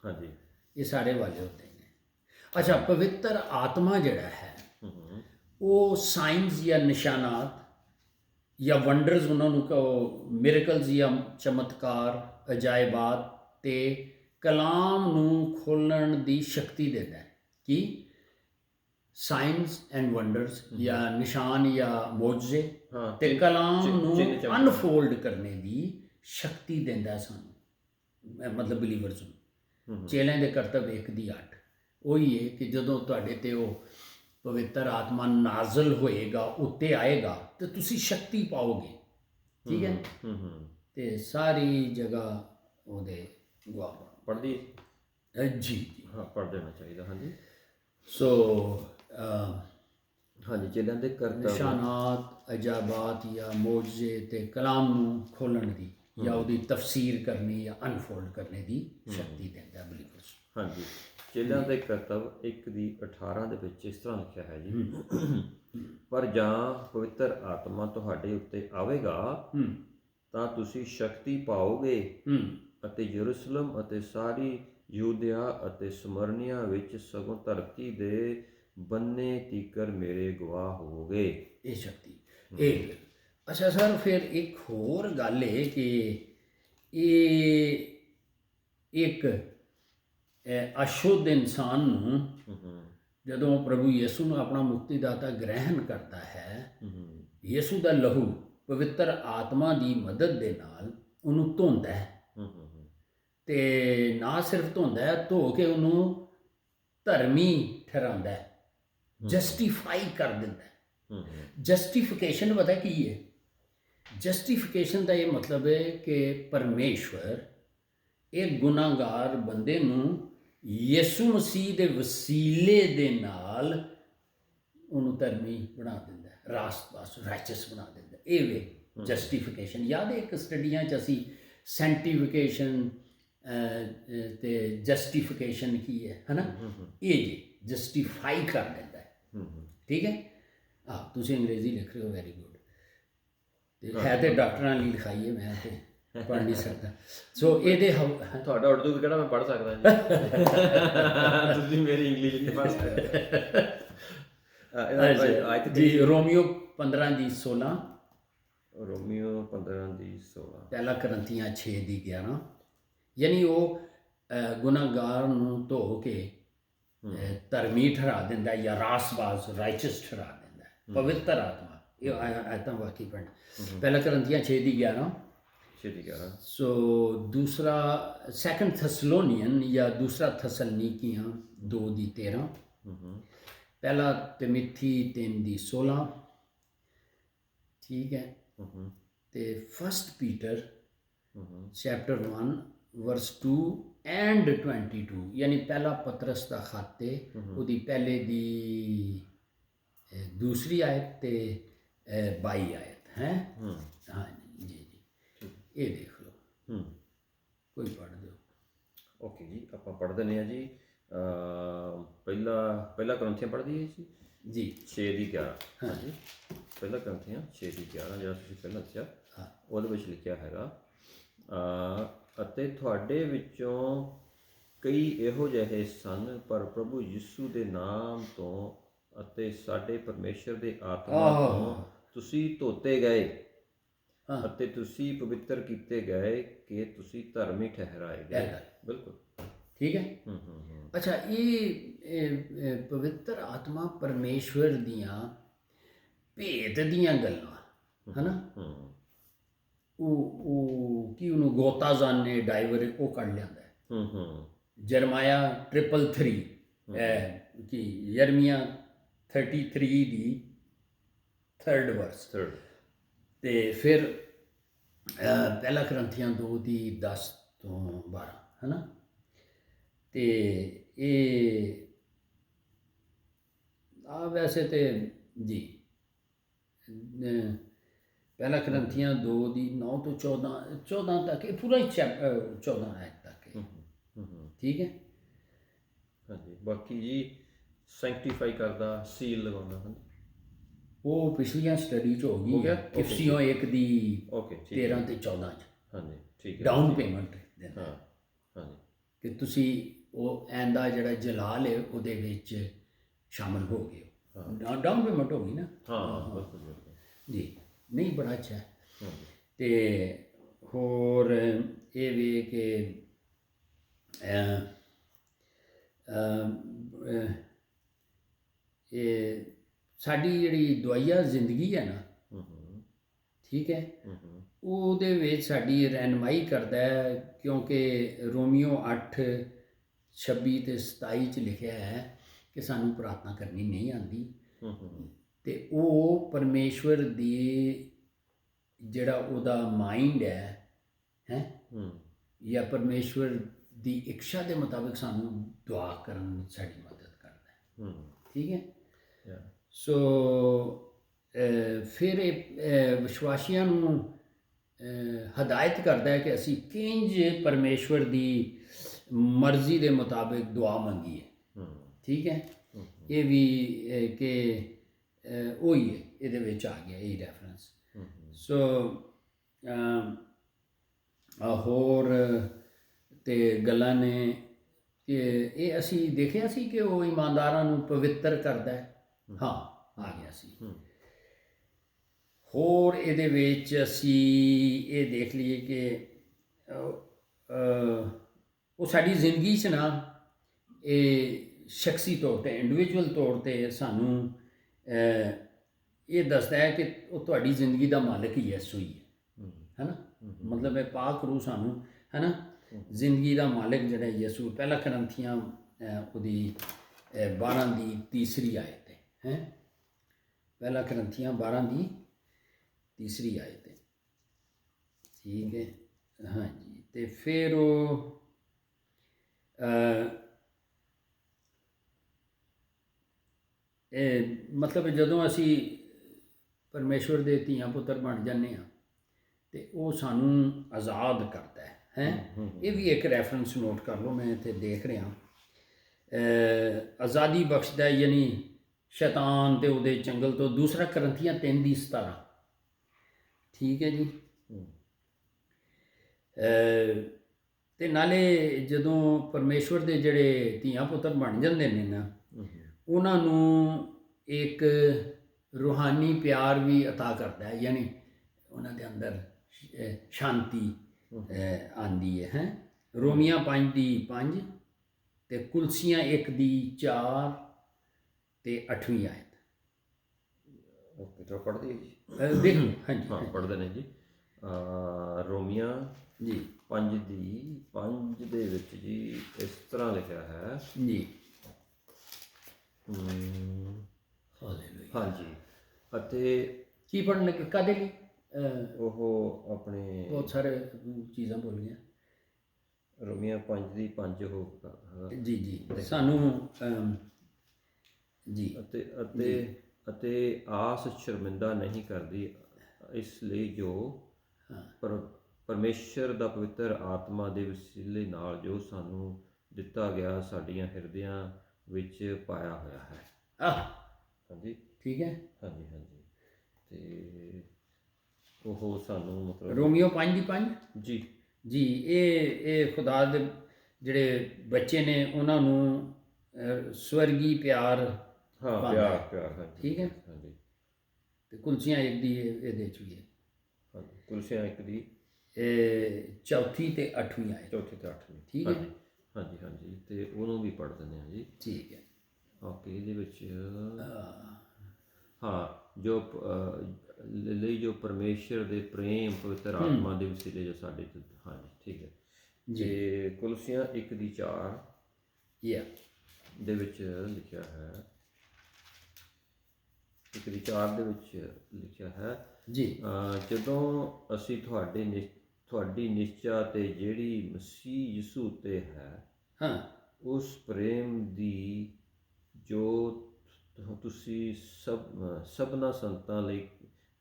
ਹਾਂਜੀ। ਇਹ ਸਾਰੇ ਵਾਲੇ ਹੁੰਦੇ ਨੇ। ਅੱਛਾ, ਪਵਿੱਤਰ ਆਤਮਾ ਜਿਹੜਾ ਹੈ ਹੂੰ ਉਹ ਸਾਇੰਸ ਜਾਂ ਨਿਸ਼ਾਨਾਤ ਜਾਂ ਵੰਡਰਸ, ਉਹਨਾਂ ਨੂੰ ਕਹੋ ਮਿਰਕਲਸ ਜਾਂ ਚਮਤਕਾਰ, ਅਜਾਇਬਾਤ ਤੇ ਕਲਾਮ ਨੂੰ ਖੋਲ੍ਹਣ ਦੀ ਸ਼ਕਤੀ ਦਿੰਦਾ ਹੈ। ਕਿ ਸਾਇੰਸ ਐਂਡ ਵੰਡਰਸ ਜਾਂ ਨਿਸ਼ਾਨ ਜਾਂ ਮੋਜੇ ਹਾਂ, ਤੇ ਕਲਾਮ ਨੂੰ ਚਿੰਨ੍ਹ ਚਮਤਕਾਰ। ਅਨਫੋਲਡ ਕਰਨੇ ਦੀ ਸ਼ਕਤੀ ਦਿੰਦਾ ਸਾਨੂੰ, ਮਤਲਬ ਬਿਲੀਵਰਸ ਨੂੰ। ਚੇਲਿਆਂ ਦੇ ਕਰਤੱਵ 1:8 ਉਹੀ ਹੈ ਕਿ ਜਦੋਂ ਤੁਹਾਡੇ ਤੇ ਉਹ ਪਵਿੱਤਰ ਆਤਮਾ ਨਾਜ਼ਲ ਹੋਏਗਾ, ਉੱਤੇ ਆਏਗਾ, ਤੇ ਤੁਸੀਂ ਸ਼ਕਤੀ ਪਾਓਗੇ। ਠੀਕ ਹੈ। ਤੇ ਸਾਰੀ ਜਗ੍ਹਾ ਉਹਦੇ ਗਵਾਹ ਪੜ੍ਹਦੀ ਜੀ ਜੀ। ਹਾਂ, ਪੜ੍ਹ ਦੇਣਾ ਚਾਹੀਦਾ। ਹਾਂਜੀ। ਸੋ ਹਾਂਜੀ, ਚੇਲਿਆਂ ਦੇ ਕਰਤੱਵ, ਨਿਸ਼ਾਨਾਤ, ਅਜਾਬਾਤ ਜਾਂ ਮੋਜੇ ਤੇ ਕਲਾਮ ਨੂੰ ਖੋਲ੍ਹਣ ਦੀ ਜਾਂ ਉਹਦੀ ਤਫਸੀਰ ਕਰਨੀ ਜਾਂ ਅਨਫੋਲਡ ਕਰਨੇ ਦੀ ਸ਼ਕਤੀ ਦਿੰਦਾ ਬਿਲੀਵਰਸ। ਹਾਂਜੀ, ਚੇਲਿਆਂ ਦੇ ਕਰਤੱਵ 1:18 ਦੇ ਵਿੱਚ ਇਸ ਤਰ੍ਹਾਂ ਲਿਖਿਆ ਹੈ ਜੀ। ਪਰ ਜਾਂ ਪਵਿੱਤਰ ਆਤਮਾ ਤੁਹਾਡੇ ਉੱਤੇ ਆਵੇਗਾ ਤਾਂ ਤੁਸੀਂ ਸ਼ਕਤੀ ਪਾਓਗੇ ਅਤੇ ਯਰੂਸ਼ਲਮ ਅਤੇ ਸਾਰੀ ਯੂਦਿਆ ਅਤੇ ਸਮਰਨੀਆ ਵਿੱਚ ਸਗੋਂ ਧਰਤੀ ਦੇ ਬੰਨੇ ਤੀਕਰ ਮੇਰੇ ਗਵਾਹ ਹੋਵੋਗੇ। ਇਹ ਸ਼ਕਤੀ ਇਹ। ਅੱਛਾ ਸਰ, ਫਿਰ ਇੱਕ ਹੋਰ ਗੱਲ ਹੈ ਕਿ ਇਹ ਇੱਕ ਅਸ਼ੁੱਧ ਇਨਸਾਨ ਨੂੰ ਜਦੋਂ ਪ੍ਰਭੂ ਯਿਸੂ ਨੂੰ ਆਪਣਾ ਮੁਕਤੀਦਾਤਾ ਗ੍ਰਹਿਣ ਕਰਦਾ ਹੈ, ਯਿਸੂ ਦਾ ਲਹੂ ਪਵਿੱਤਰ ਆਤਮਾ ਦੀ ਮਦਦ ਦੇ ਨਾਲ ਉਹਨੂੰ ਧੋਂਦਾ ਹੈ। ਤੇ ਨਾ ਸਿਰਫ ਧੋਂਦਾ ਹੈ, ਧੋ ਕੇ ਉਹਨੂੰ ਧਰਮੀ ਠਹਿਰਾਉਂਦਾ ਹੈ, ਜਸਟੀਫਾਈ ਕਰ ਦਿੰਦਾ ਹੈ। ਜਸਟੀਫਿਕੇਸ਼ਨ ਪਤਾ ਕੀ ਹੈ? ਜਸਟੀਫਿਕੇਸ਼ਨ ਦਾ ਇਹ ਮਤਲਬ ਹੈ ਕਿ ਪਰਮੇਸ਼ਵਰ ਇਹ ਗੁਨਾਹਗਾਰ ਬੰਦੇ ਨੂੰ ਯਿਸੂ ਮਸੀਹ ਦੇ ਵਸੀਲੇ ਦੇ ਨਾਲ ਉਹਨੂੰ ਧਰਮੀ ਬਣਾ ਦਿੰਦਾ ਹੈ, ਰਾਈਚਸ ਬਣਾ ਦਿੰਦਾ। ਇਹ ਵੇ ਜਸਟੀਫਿਕੇਸ਼ਨ। ਯਾਦ ਹੈ ਇੱਕ ਸਟੱਡੀਆਂ 'ਚ ਅਸੀਂ ਸੈਂਟੀਫਿਕੇਸ਼ਨ ਤੇ ਜਸਟੀਫਿਕੇਸ਼ਨ ਕੀ ਹੈ ਨਾ, ਇਹ ਜੀ ਜਸਟੀਫਾਈ ਕਰ ਦਿੰਦਾ ਹੈ। ਠੀਕ ਹੈ। ਤੁਸੀਂ ਅੰਗਰੇਜ਼ੀ ਲਿਖ ਰਹੇ ਹੋ, ਵੈਰੀ ਗੁੱਡ। ਤੇ ਹੈ ਤੇ ਡਾਕਟਰਾਂ ਲਈ ਲਿਖਾਈ ਹੈ, ਮੈਂ ਤੇ ਪੜ੍ਹ ਨਹੀਂ ਸਕਦਾ। ਸੋ ਇਹਦੇ ਤੁਹਾਡਾ ਉਰਦੂ ਕਿਹੜਾ ਮੈਂ ਪੜ੍ਹ ਸਕਦਾ ਜੀ। ਤੁਸੀਂ ਮੇਰੀ ਇੰਗਲਿਸ਼ ਨਹੀਂ ਪੜ੍ਹ ਸਕਦੇ ਜੀ। ਰੋਮੀਓ 15:16, ਰੋਮੀਓ 15:16, ਪਹਿਲਾ ਕਰੰਥੀਆਂ 6:11। ਯਾਨੀ ਉਹ ਗੁਨਾਹਗਾਰ ਨੂੰ ਧੋ ਕੇ ਧਰਮੀ ਠਹਿਰਾ ਦਿੰਦਾ ਜਾਂ ਰਾਸਬਾਜ਼ ਰਾਈਚਸ ਠਹਿਰਾ ਦਿੰਦਾ। ਪਵਿੱਤਰ ਆਤਮਾ। ਇਹ ਆਇਤਾਂ ਵਾਕਈ ਪੜ੍ਹਨਾ। ਪਹਿਲਾ ਕਰੰਥੀਆਂ 6:11। ਸੋ ਦੂਸਰਾ ਸੈਕੰਡ ਥੈਸਲੋਨੀਅਨ ਜਾਂ ਦੂਸਰਾ ਥਸਲਨੀਕੀਆਂ 2:13। ਪਹਿਲਾ ਤਿਮੋਥੀ 3:16। ਠੀਕ ਹੈ। ਤੇ first Peter chapter 1 verse 2 and 22, ਯਾਨੀ ਪਹਿਲਾ ਪਤਰਸ ਦਾ ਖੱਤ ਹੈ, ਉਹਦੀ ਪਹਿਲੇ ਦੀ ਦੂਸਰੀ ਆਇਤ ਤੇ 22 ਆਇਤ ਹੈ। ਹਾਂ ਜੀ ਜੀ, ਇਹ ਦੇਖ ਲਓ, ਕੋਈ ਪੜ੍ਹ ਦਿਓ। ਓਕੇ ਜੀ, ਆਪਾਂ ਪੜ੍ਹ ਦਿੰਦੇ ਹਾਂ ਜੀ। ਪਹਿਲਾ ਕਰੰਥੀਆਂ ਪੜ੍ਹ ਦਈਏ ਜੀ। ਜੀ 6 ਦੀ 11 ਹਾਂਜੀ ਪਹਿਲਾ ਗ੍ਰੰਥੀਆਂ 6 ਦੀ 11 ਜਿਹੜਾ ਤੁਸੀਂ ਪਹਿਲਾਂ ਦੱਸਿਆ ਹਾਂ ਉਹਦੇ ਵਿੱਚ ਲਿਖਿਆ ਹੈਗਾ ਅਤੇ ਤੁਹਾਡੇ ਵਿੱਚੋਂ ਕਈ ਇਹੋ ਜਿਹੇ ਸਨ ਪਰ ਪ੍ਰਭੂ ਯਿਸੂ ਦੇ ਨਾਮ ਤੋਂ ਅਤੇ ਸਾਡੇ ਪਰਮੇਸ਼ਰ ਦੇ ਆਤਮਾ ਤੋਂ ਤੁਸੀਂ ਧੋਤੇ ਗਏ ਹਾਂ ਅਤੇ ਤੁਸੀਂ ਪਵਿੱਤਰ ਕੀਤੇ ਗਏ ਕਿ ਤੁਸੀਂ ਧਰਮੀ ਠਹਿਰਾਏ ਗਏ ਬਿਲਕੁਲ ਠੀਕ ਹੈ। ਅੱਛਾ ਇਹ ਪਵਿੱਤਰ ਆਤਮਾ ਪਰਮੇਸ਼ਵਰ ਦੀਆਂ ਭੇਤ ਦੀਆਂ ਗੱਲਾਂ ਹਨਾ ਉਹ ਕੀ ਉਹਨੂੰ ਗੋਤਾਜ਼ਾਨ ਨੇ ਡਾਈਵਰ ਉਹ ਕੱਢ ਲਿਆਂਦਾ ਹੈ। ਜਰਮਾਇਆ 333 ਕਿ ਯਰਮੀਆ 33 ਦੀ 3rd ਵਰਸ ਤੇ ਫਿਰ ਪਹਿਲਾ ਕਰੰਥੀਆਂ 2 ਦੀ 10 ਤੋਂ 12 ਹਨਾ ਤੇ ਇਹ ਵੈਸੇ ਤੇ ਜੀ ਪਹਿਲਾ ਕਰੰਥੀਆਂ 2 ਦੀ 9 ਤੋਂ 14 ਤੱਕ ਇਹ ਪੂਰਾ ਹੀ 14 ਆਇਤ ਤੱਕ ਹੈ ਠੀਕ ਹੈ। ਹਾਂਜੀ ਬਾਕੀ ਜੀ ਸੈਂਕਟੀਫਾਈ ਕਰਦਾ ਸੀਲ ਲਗਾਉਂਦਾ ਹਾਂਜੀ ਉਹ ਪਿਛਲੀਆਂ ਸਟੱਡੀ 'ਚ ਹੋ ਗਈ ਇਫਸੀਓਂ 1 ਦੀ 13 ਤੇ 14 'ਚ ਹਾਂਜੀ ਠੀਕ ਹੈ ਡਾਊਨ ਪੇਮੈਂਟ ਦਿੰਦਾ ਹਾਂ ਹਾਂਜੀ ਕਿ ਤੁਸੀਂ ਉਹ ਐਂਦਾ ਜਿਹੜਾ ਜਲਾਲ ਹੈ ਉਹਦੇ ਵਿੱਚ ਸ਼ਾਮਲ ਹੋ ਗਏ ਹੋ ਡਾਊਨ ਪੇਮੈਂਟ ਹੋ ਗਈ ਨਾ ਹਾਂ ਬਿਲਕੁਲ ਜੀ ਨਹੀਂ ਬੜਾ ਅੱਛਾ ਹੈ। ਤੇ ਹੋਰ ਇਹ ਵੀ ਕਿ ਇਹ ਸਾਡੀ ਜਿਹੜੀ ਦੁਆਇਆ ਜ਼ਿੰਦਗੀ ਹੈ ਨਾ ਠੀਕ ਹੈ ਉਹਦੇ ਵਿੱਚ ਸਾਡੀ ਰਹਿਨਮਾਈ ਕਰਦਾ ਹੈ ਕਿਉਂਕਿ ਰੋਮੀਓ 8:26 ਤੇ 27 'ਚ ਲਿਖਿਆ ਹੈ ਕਿ ਸਾਨੂੰ ਪ੍ਰਾਰਥਨਾ ਕਰਨੀ ਨਹੀਂ ਆਉਂਦੀ ਤੇ ਉਹ ਪਰਮੇਸ਼ਵਰ ਦੀ ਜਿਹੜਾ ਉਹਦਾ ਮਾਈਂਡ ਹੈ ਜਾਂ ਪਰਮੇਸ਼ਵਰ ਦੀ ਇੱਛਾ ਦੇ ਮੁਤਾਬਿਕ ਸਾਨੂੰ ਦੁਆ ਕਰਨ ਵਿੱਚ ਸਾਡੀ ਮਦਦ ਕਰਦਾ ਹੈ ਠੀਕ ਹੈ। ਸੋ ਫਿਰ ਇਹ ਵਿਸ਼ਵਾਸੀਆਂ ਨੂੰ ਹਦਾਇਤ ਕਰਦਾ ਹੈ ਕਿ ਅਸੀਂ ਕਿੰਝ ਪਰਮੇਸ਼ਵਰ ਦੀ ਮਰਜ਼ੀ ਦੇ ਮੁਤਾਬਿਕ ਦੁਆ ਮੰਗੀਏ ਠੀਕ ਹੈ। ਇਹ ਵੀ ਕਿ ਉਹੀ ਹੈ ਇਹਦੇ ਵਿੱਚ ਆ ਗਿਆ ਇਹ ਰੈਫਰੈਂਸ। ਸੋ ਹੋਰ ਤੇ ਗੱਲਾਂ ਨੇ ਕਿ ਇਹ ਅਸੀਂ ਦੇਖਿਆ ਸੀ ਕਿ ਉਹ ਇਮਾਨਦਾਰਾਂ ਨੂੰ ਪਵਿੱਤਰ ਕਰਦਾ ਹੈ ਹਾਂ ਆ ਗਿਆ ਸੀ। ਹੋਰ ਇਹਦੇ ਵਿੱਚ ਅਸੀਂ ਇਹ ਦੇਖ ਲਈਏ ਕਿ ਉਹ ਸਾਡੀ ਜ਼ਿੰਦਗੀ 'ਚ ਨਾ ਇਹ ਸ਼ਖਸੀ ਤੌਰ 'ਤੇ ਇੰਡੀਵਿਜੂਅਲ ਤੌਰ 'ਤੇ ਸਾਨੂੰ ਇਹ ਦੱਸਦਾ ਹੈ ਕਿ ਉਹ ਤੁਹਾਡੀ ਜ਼ਿੰਦਗੀ ਦਾ ਮਾਲਕ ਹੀ ਯਿਸੂ ਹੀ ਹੈ ਨਾ ਮਤਲਬ ਇਹ ਪਾਕ ਰੂ ਸਾਨੂੰ ਹੈ ਨਾ ਜ਼ਿੰਦਗੀ ਦਾ ਮਾਲਕ ਜਿਹੜਾ ਯਿਸੂ ਪਹਿਲਾ ਕਰੰਥੀਆਂ ਉਹਦੀ 12 ਦੀ 3 ਆਇਤ ਹੈ ਪਹਿਲਾ ਕਰੰਥੀਆਂ 12 ਦੀ 3 ਆਇਤ ਹੈ ਠੀਕ ਹੈ ਹਾਂਜੀ। ਤੇ ਫਿਰ ਉਹ ਇਹ ਮਤਲਬ ਜਦੋਂ ਅਸੀਂ ਪਰਮੇਸ਼ਵਰ ਦੇ ਧੀਆਂ ਪੁੱਤਰ ਬਣ ਜਾਂਦੇ ਹਾਂ ਤੇ ਉਹ ਸਾਨੂੰ ਆਜ਼ਾਦ ਕਰਦਾ ਹੈ ਇਹ ਵੀ ਇੱਕ ਰੈਫਰੈਂਸ ਨੋਟ ਕਰ ਲਓ ਮੈਂ ਇੱਥੇ ਦੇਖ ਰਿਹਾ ਆਜ਼ਾਦੀ ਬਖਸ਼ਦਾ ਯਾਨੀ ਸ਼ੈਤਾਨ ਤੇ ਉਹਦੇ ਚੰਗਲ ਤੋਂ ਦੂਸਰਾ ਕਰੰਥੀਆਂ 3 ਦੀ 17 ਠੀਕ ਹੈ ਜੀ। ਤੇ ਨਾਲੇ ਜਦੋਂ ਪਰਮੇਸ਼ਵਰ ਦੇ ਜਿਹੜੇ ਧੀਆਂ ਪੁੱਤਰ ਬਣ ਜਾਂਦੇ ਨੇ ਨਾ ਉਹਨਾਂ ਨੂੰ ਇੱਕ ਰੂਹਾਨੀ ਪਿਆਰ ਵੀ ਅਤਾ ਕਰਦਾ ਹੈ ਯਾਨੀ ਉਹਨਾਂ ਦੇ ਅੰਦਰ ਸ਼ਾਂਤੀ ਆਉਂਦੀ ਹੈ ਰੋਮੀਆਂ 5 ਦੀ 5 ਤੇ ਕੁਲਸੀਆਂ 1 ਦੀ 4 ਤੇ 8ਵੀਂ ਆਇਤ। ਓਕੇ ਤਾਂ ਪੜ੍ਹਦੀ ਹੈ ਜੀ ਦੇਖ ਲਓ ਹਾਂਜੀ ਹਾਂ ਪੜ੍ਹਦੇ ਨੇ ਜੀ ਰੋਮੀਆਂ ਜੀ 5 ਦੀ 5 ਦੇ ਵਿੱਚ ਜੀ ਇਸ ਤਰ੍ਹਾਂ ਲਿਖਿਆ ਹੈ ਜੀ ਹਾਲੇਲੂਇਆ ਹਾਂਜੀ ਅਤੇ ਕੀ ਪੜ੍ਹਨ ਲੱਗੇ ਕਾਹਦੇ ਲਈ ਉਹ ਆਪਣੇ ਬਹੁਤ ਸਾਰੇ ਚੀਜ਼ਾਂ ਬੋਲ ਗਈਆਂ ਰੋਮੀਆਂ 5 ਦੀ 5 ਹੋ ਜੀ ਜੀ ਸਾਨੂੰ ਜੀ ਅਤੇ ਆਸ ਸ਼ਰਮਿੰਦਾ ਨਹੀਂ ਕਰਦੀ ਇਸ ਲਈ ਜੋ ਪਰਮੇਸ਼ਰ ਦਾ ਪਵਿੱਤਰ ਆਤਮਾ ਦੇ ਵਸੀਲੇ ਨਾਲ ਜੋ ਸਾਨੂੰ ਦਿੱਤਾ ਗਿਆ ਸਾਡੀਆਂ ਹਿਰਦਿਆਂ ਵਿੱਚ ਪਾਇਆ ਹੋਇਆ ਹੈ ਹਾਂਜੀ ਠੀਕ ਹੈ। ਹਾਂਜੀ ਹਾਂਜੀ। ਤੇ ਉਹ ਸਾਨੂੰ ਮਤਲਬ ਰੋਮੀਓ 5 ਦੀ 5 ਜੀ ਜੀ, ਇਹ ਖੁਦਾ ਦੇ ਜਿਹੜੇ ਬੱਚੇ ਨੇ ਉਹਨਾਂ ਨੂੰ ਸਵਰਗੀ ਪਿਆਰ ਹਾਂ ਪਾਉਂਦਾ ਪਿਆਰ ਹੈ। ਪਿਆਰ ਹਾਂਜੀ ਠੀਕ ਹੈ। ਹਾਂਜੀ ਤੇ ਕੁਲਸੀਆਂ ਇੱਕ ਦੀ ਇਹਦੇ 'ਚ ਵੀ ਹੈ, ਹਾਂਜੀ। ਕੁਲਸੀਆਂ ਇੱਕ ਦੀ ਇਹ ਚੌਥੀ ਤੇ 8ਵੀਂ ਆਏ। ਚੌਥੀ ਤੇ 8ਵੀਂ। ਠੀਕ ਹੈ। ਹਾਂਜੀ ਹਾਂਜੀ ਹਾਂਜੀ। ਤੇ ਉਹਨੂੰ ਵੀ ਪੜ੍ਹ ਦਿੰਦੇ ਹਾਂ ਜੀ। ਠੀਕ ਹੈ। ਓਕੇ। ਇਹਦੇ ਵਿੱਚ ਹਾਂ ਜੋ ਲਈ ਜੋ ਪਰਮੇਸ਼ਰ ਦੇ ਪ੍ਰੇਮ ਪਵਿੱਤਰ ਆਤਮਾ ਦੇ ਵਸੀਲੇ ਜੋ ਸਾਡੇ ਹਾਂਜੀ ਠੀਕ ਹੈ। ਤੇ ਕੁਲਸੀਆਂ 1 ਦੀ 4 ਯਾ ਦੇ ਵਿੱਚ ਲਿਖਿਆ ਹੈ, 1 ਦੀ 4 ਦੇ ਵਿੱਚ ਲਿਖਿਆ ਹੈ ਜੀ, ਜਦੋਂ ਅਸੀਂ ਤੁਹਾਡੀ ਨਿਸ਼ਚਾ ਤੇ ਜਿਹੜੀ ਮਸੀਹ ਯਿਸੂ ਉੱਤੇ ਹੈ ਹਾਂ, ਉਸ ਪ੍ਰੇਮ ਦੀ ਜੋ ਤੁਸੀਂ ਸਭਨਾ ਸੰਤਾਂ ਲਈ